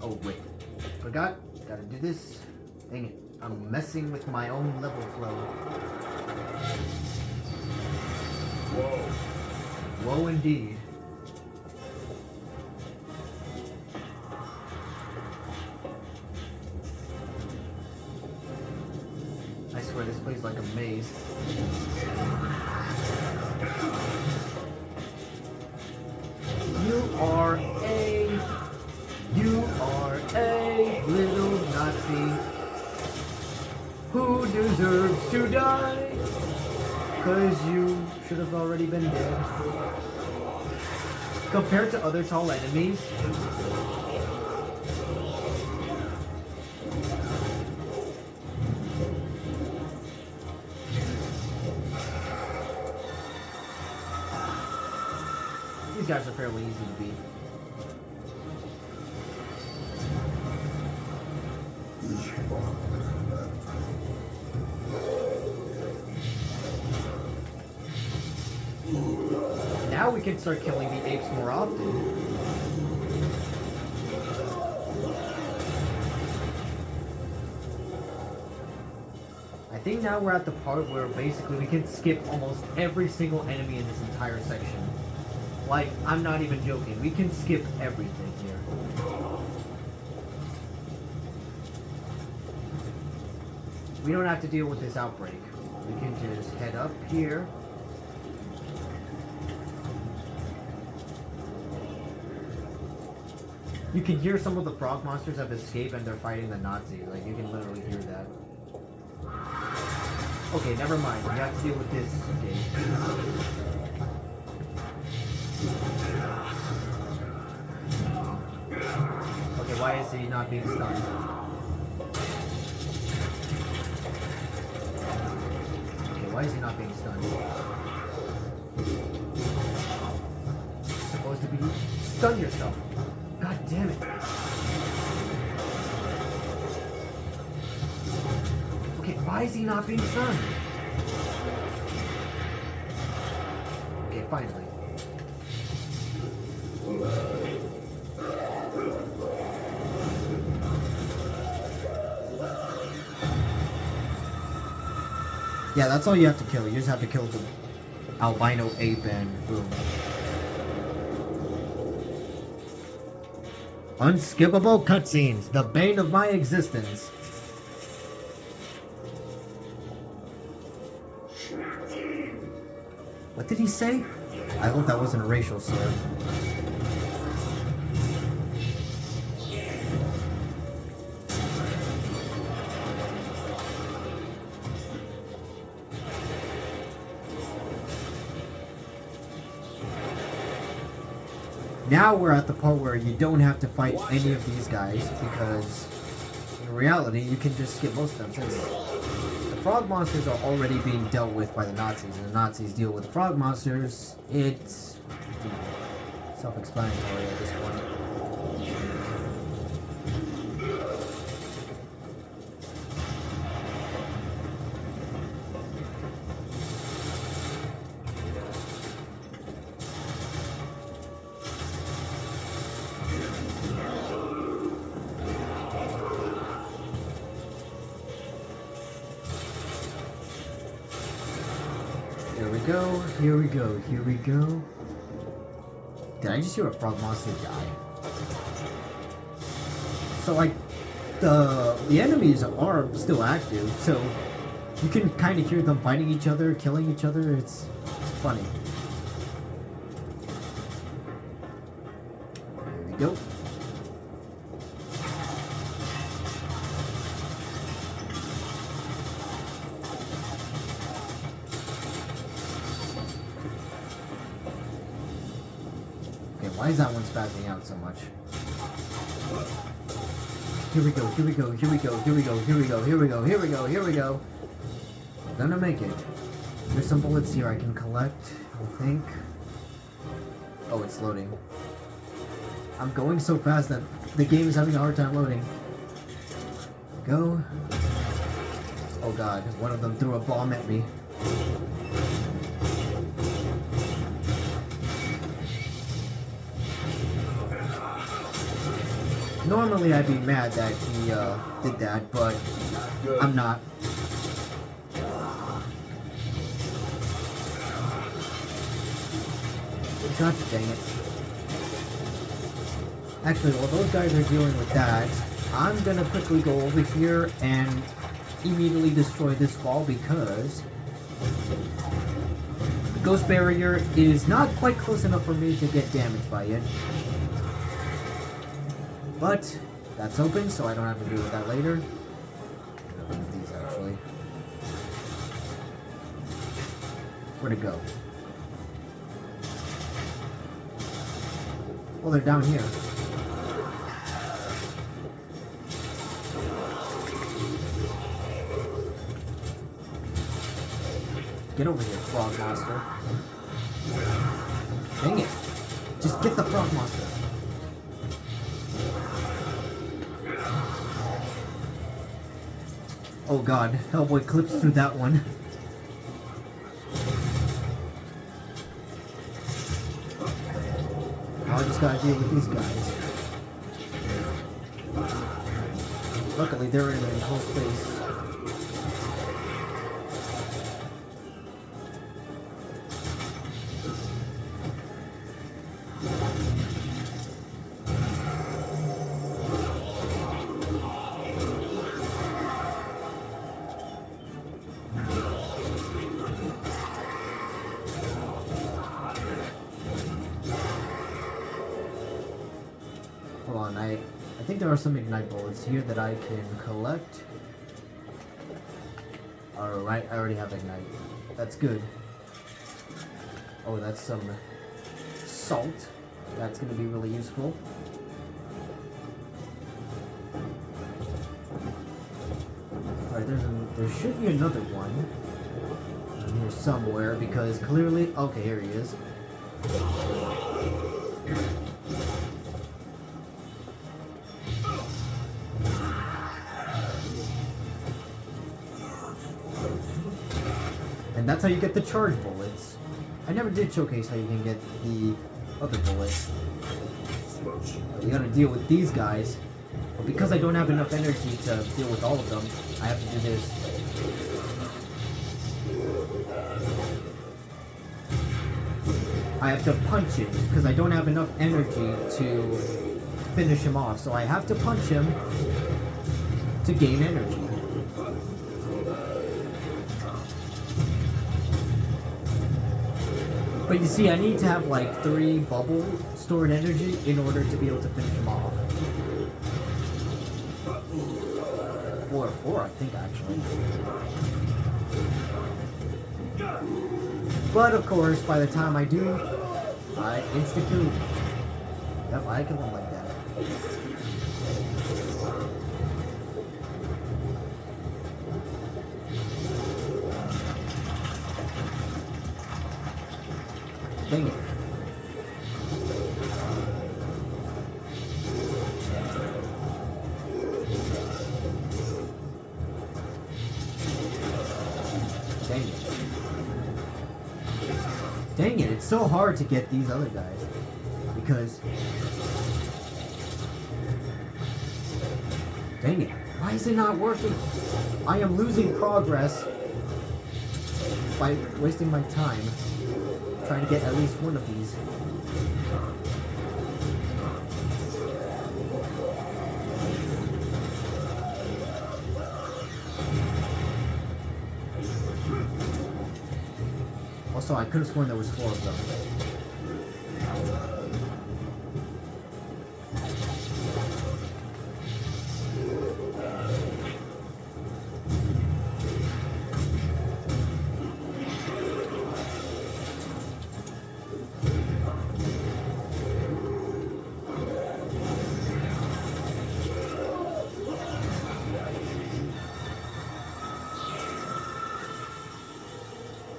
Oh wait, forgot. Gotta do this. Dang it! I'm messing with my own level flow. Whoa. Whoa, indeed. I swear this plays like a maze. You are a little Nazi who deserves to die, 'cause you should have already been dead. Compared to other tall enemies, these guys are fairly easy to beat. Now we can start killing the apes more often. I think now we're at the part where basically we can skip almost every single enemy in this entire section. Like, I'm not even joking. We can skip everything here. We don't have to deal with this outbreak. We can just head up here. You can hear some of the frog monsters have escaped and they're fighting the Nazis. Like, you can literally hear that. Okay, never mind. We have to deal with this gate. Okay, why is he not being stunned? Okay, why is he not being stunned? You're supposed to be... Stun yourself! God damn it! Okay, why is he not being stunned? Okay, finally. Yeah, that's all you have to kill. You just have to kill the albino ape and boom. Unskippable cutscenes, the bane of my existence. What did he say? I hope that wasn't a racial slur. Now we're at the part where you don't have to fight any of these guys, because in reality you can just skip most of them, since the frog monsters are already being dealt with by the Nazis, and the Nazis deal with the frog monsters, it's, you know, self-explanatory at this point. Here we go, here we go, here we go. Did I just hear a frog monster die? So like, the enemies are still active, so you can kind of hear them fighting each other, killing each other. It's funny. There we go. Why is that one spazzing out so much? Here we go, here we go, here we go, here we go, here we go, here we go, here we go, here we go. I'm gonna make it. There's some bullets here I can collect, I think. Oh, it's loading. I'm going so fast that the game is having a hard time loading. Go. Oh god, one of them threw a bomb at me. Normally I'd be mad that he did that, but I'm not. God dang it. Actually, while those guys are dealing with that, I'm gonna quickly go over here and immediately destroy this wall because the ghost barrier is not quite close enough for me to get damaged by it. But that's open, so I don't have to deal with that later. One of these actually. Where'd it go? Well, they're down here. Get over here, frog monster. Dang it. Just get the frog monster. Oh god, Hellboy clips through that one. Now I just gotta deal with these guys. Luckily, they're in a whole space. Hold on, I think there are some ignite bullets here that I can collect. Alright, I already have ignite. That's good. Oh, that's some salt. That's gonna be really useful. Alright, there should be another one in here somewhere because clearly, okay, here he is. And that's how you get the charge bullets. I never did showcase how you can get the other bullets. You gotta deal with these guys. But because I don't have enough energy to deal with all of them, I have to do this. I have to punch him because I don't have enough energy to finish him off. So I have to punch him to gain energy. But you see, I need to have like 3 bubble stored energy in order to be able to finish him off. Or 4, I think, actually. But of course, by the time I do, I insta-kill him. Yep, I kill him like that. Dang it. Dang it. Dang it, it's so hard to get these other guys. Because... Dang it. Why is it not working? I am losing progress by wasting my time trying to get at least one of these. Also, I could have sworn there was 4 of them.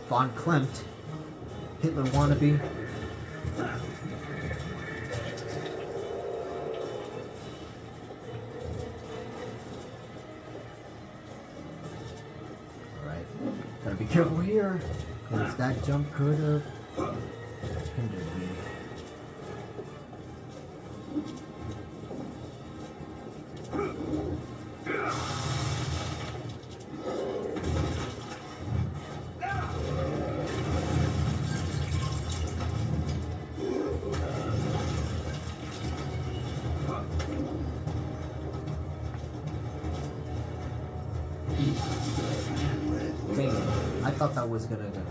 Von Klimt, Hitler wannabe. Alright, gotta be careful here, because that jump could have hindered me. Dang it, I thought that was gonna go.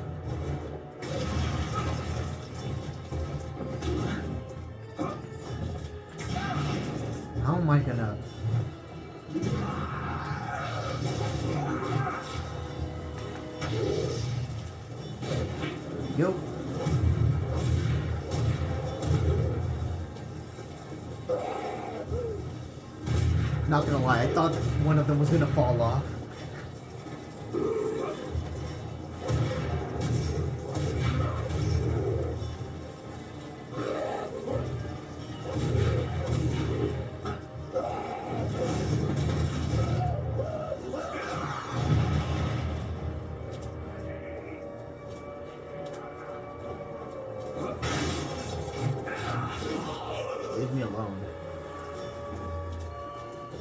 How am I gonna... Yo. Not gonna lie, I thought one of them was gonna fall off. Leave me alone.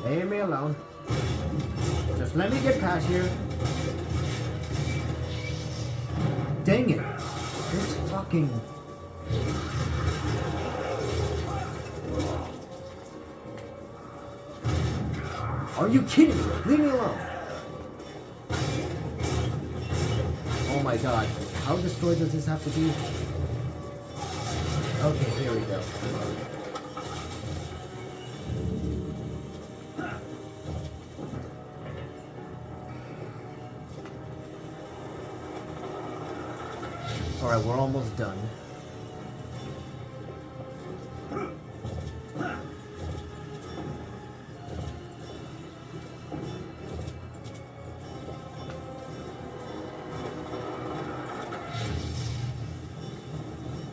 Leave me alone. Just let me get past here. Dang it. This fucking... Are you kidding me? Leave me alone. Oh my god. How destroyed does this have to be? Okay, here we go. Alright, we're almost done.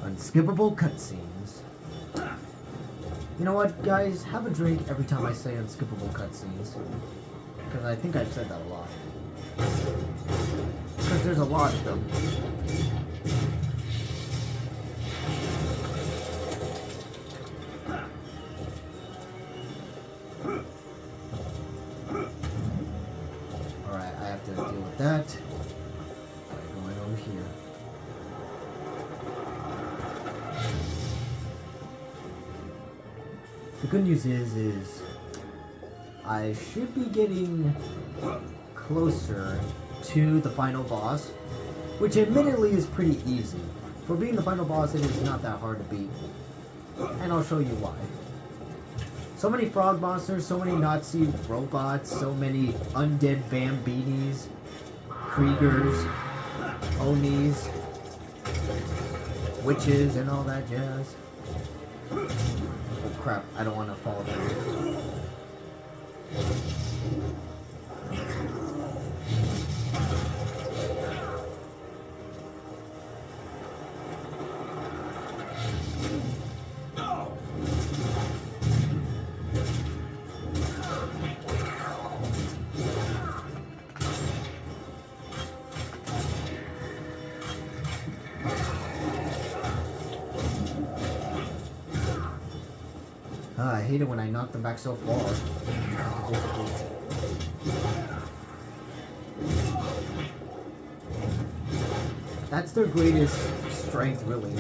Unskippable cutscenes. You know what, guys? Have a drink every time I say unskippable cutscenes. Because I think I've said that a lot. Because there's a lot of them. Alright, I have to deal with that. Going over here. The good news is I should be getting closer to the final boss, which admittedly is pretty easy. For being the final boss, it is not that hard to beat, and I'll show you why. So many frog monsters, so many Nazi robots, so many undead Bambinis, Kriegers, Onis, witches, and all that jazz. Oh crap, I don't want to fall down. I hate it when I knock them back so far. That's their greatest strength, really.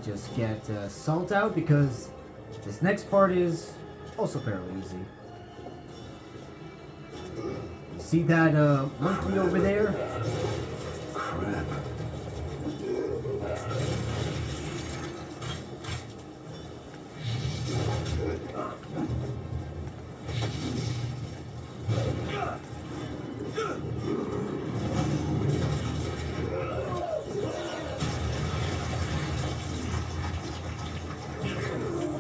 Just get salt out because this next part is also fairly easy. See that monkey over there? Crap.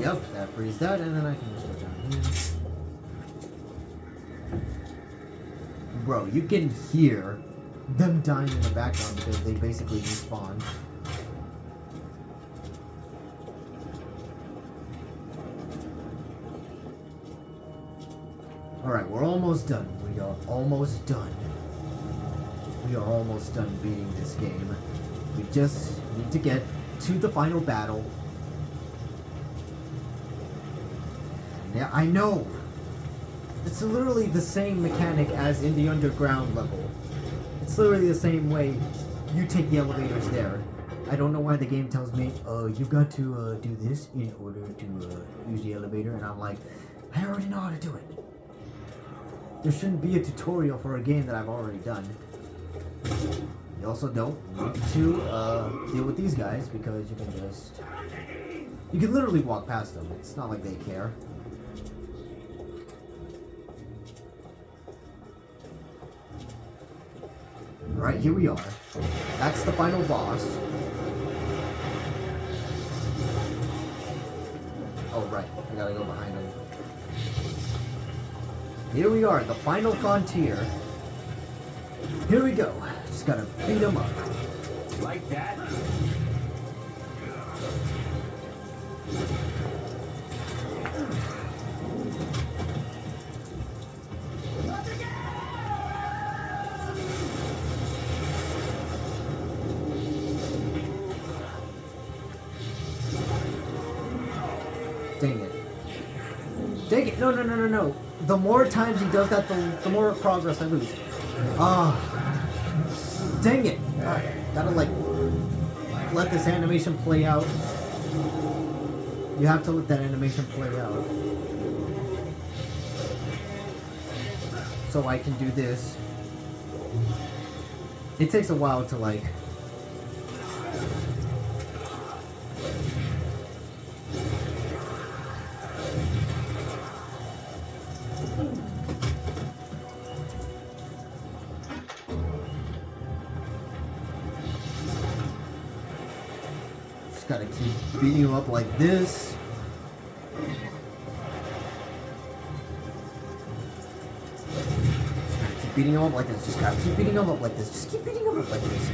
Yep, that frees that, and then I can just go down here. Bro, you can hear them dying in the background because they basically respawn. Alright, we're almost done. We are almost done. We are almost done beating this game. We just need to get to the final battle. Yeah, I know. It's literally the same mechanic as in the underground level. It's literally the same way you take the elevators there. I don't know why the game tells me, you got to do this in order to use the elevator, and I'm like, I already know how to do it. There shouldn't be a tutorial for a game that I've already done. You also don't need to deal with these guys because you can just... You can literally walk past them. It's not like they care. Alright, here we are. That's the final boss. Oh, right. I gotta go behind him. Here we are, the final frontier. Here we go. Just gotta beat him up. Like that? Dang it. Dang it. No, no, no, no, no. The more times he does that, the more progress I lose. Ah. Dang it. Gotta, like, let this animation play out. You have to let that animation play out. So I can do this. It takes a while to, like... Just gotta keep beating you up like this. Just gotta keep beating him up like this. Just gotta keep beating him up like this. Just keep beating him up like this.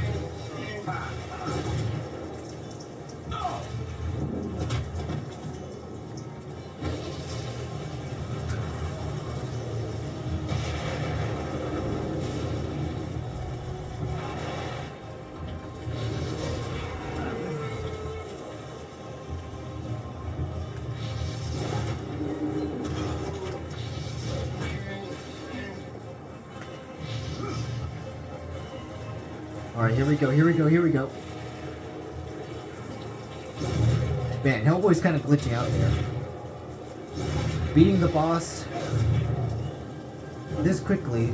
Alright, here we go, here we go, here we go. Man, Hellboy's kind of glitching out there. Beating the boss this quickly.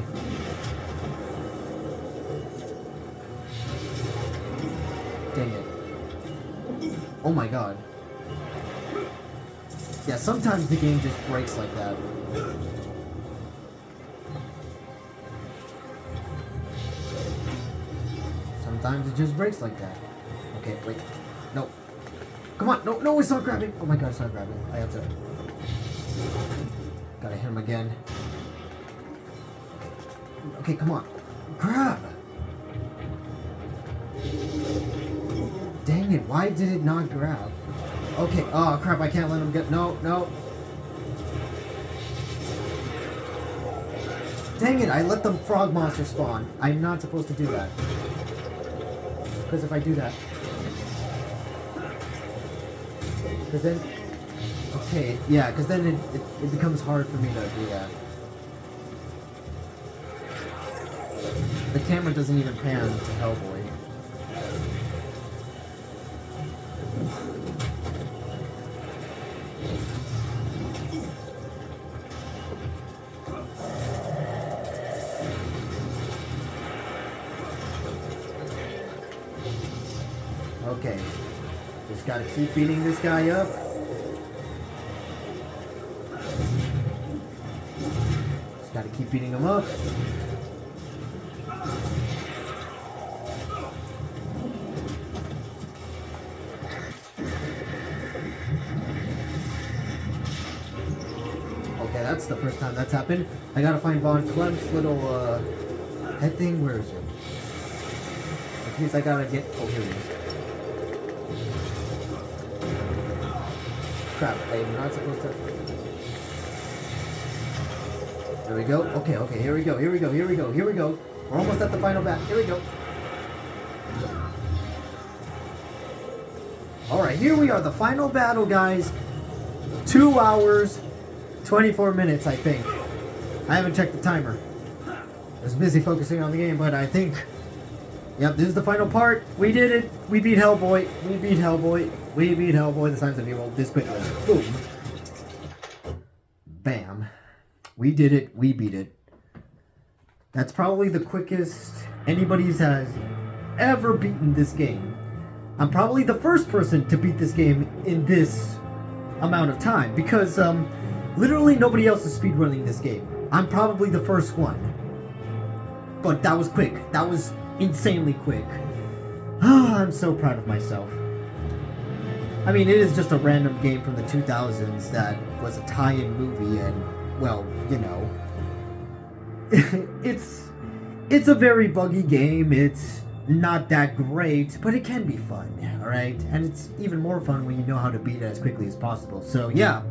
Dang it. Oh my god. Yeah, sometimes the game just breaks like that. Sometimes it just breaks like that. Okay, wait. No. Come on. No, no, it's not grabbing. Oh my god, it's not grabbing. I have to... Gotta hit him again. Okay, come on. Grab! Dang it, why did it not grab? Okay. Oh, crap. I can't let him get... No, no. Dang it. I let the frog monster spawn. I'm not supposed to do that. Because if I do that... Because then... Okay, yeah, because then it becomes hard for me to do that. The camera doesn't even pan to Hellboy. Okay. Just gotta keep beating this guy up. Just gotta keep beating him up. Okay, that's the first time that's happened. I gotta find Von Clem's little head thing. Where is it? Which means I gotta get... Oh, here it is. Crap, I'm not supposed to... There we go. Okay, okay, here we go, here we go, here we go, here we go. We're almost at the final battle. Here we go. Alright, here we are, the final battle, guys. 2 hours, 24 minutes, I think. I haven't checked the timer. I was busy focusing on the game, but I think... Yep, this is the final part. We did it. We beat Hellboy. We beat Hellboy. We beat Hellboy, the Signs of Evil, this quickly. Boom. Bam. We did it. We beat it. That's probably the quickest anybody's has ever beaten this game. I'm probably the first person to beat this game in this amount of time because literally nobody else is speedrunning this game. I'm probably the first one. But that was quick. That was insanely quick. I'm so proud of myself. I mean, it is just a random game from the 2000s that was a tie-in movie and, well, you know. It's a very buggy game. It's not that great, but it can be fun, alright? And it's even more fun when you know how to beat it as quickly as possible. So, yeah.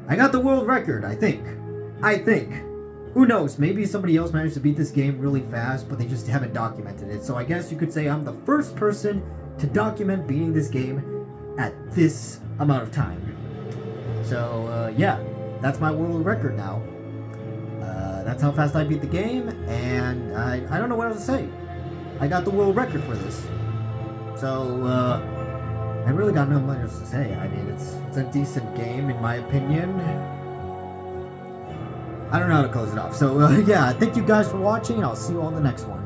I got the world record, I think. Who knows? Maybe somebody else managed to beat this game really fast, but they just haven't documented it. So I guess you could say I'm the first person to document beating this game at this amount of time. So, yeah. That's my world record now. That's how fast I beat the game, and I don't know what else to say. I got the world record for this. So, I really got no much else to say. I mean, it's a decent game, in my opinion. I don't know how to close it off. So, yeah, thank you guys for watching, and I'll see you on the next one.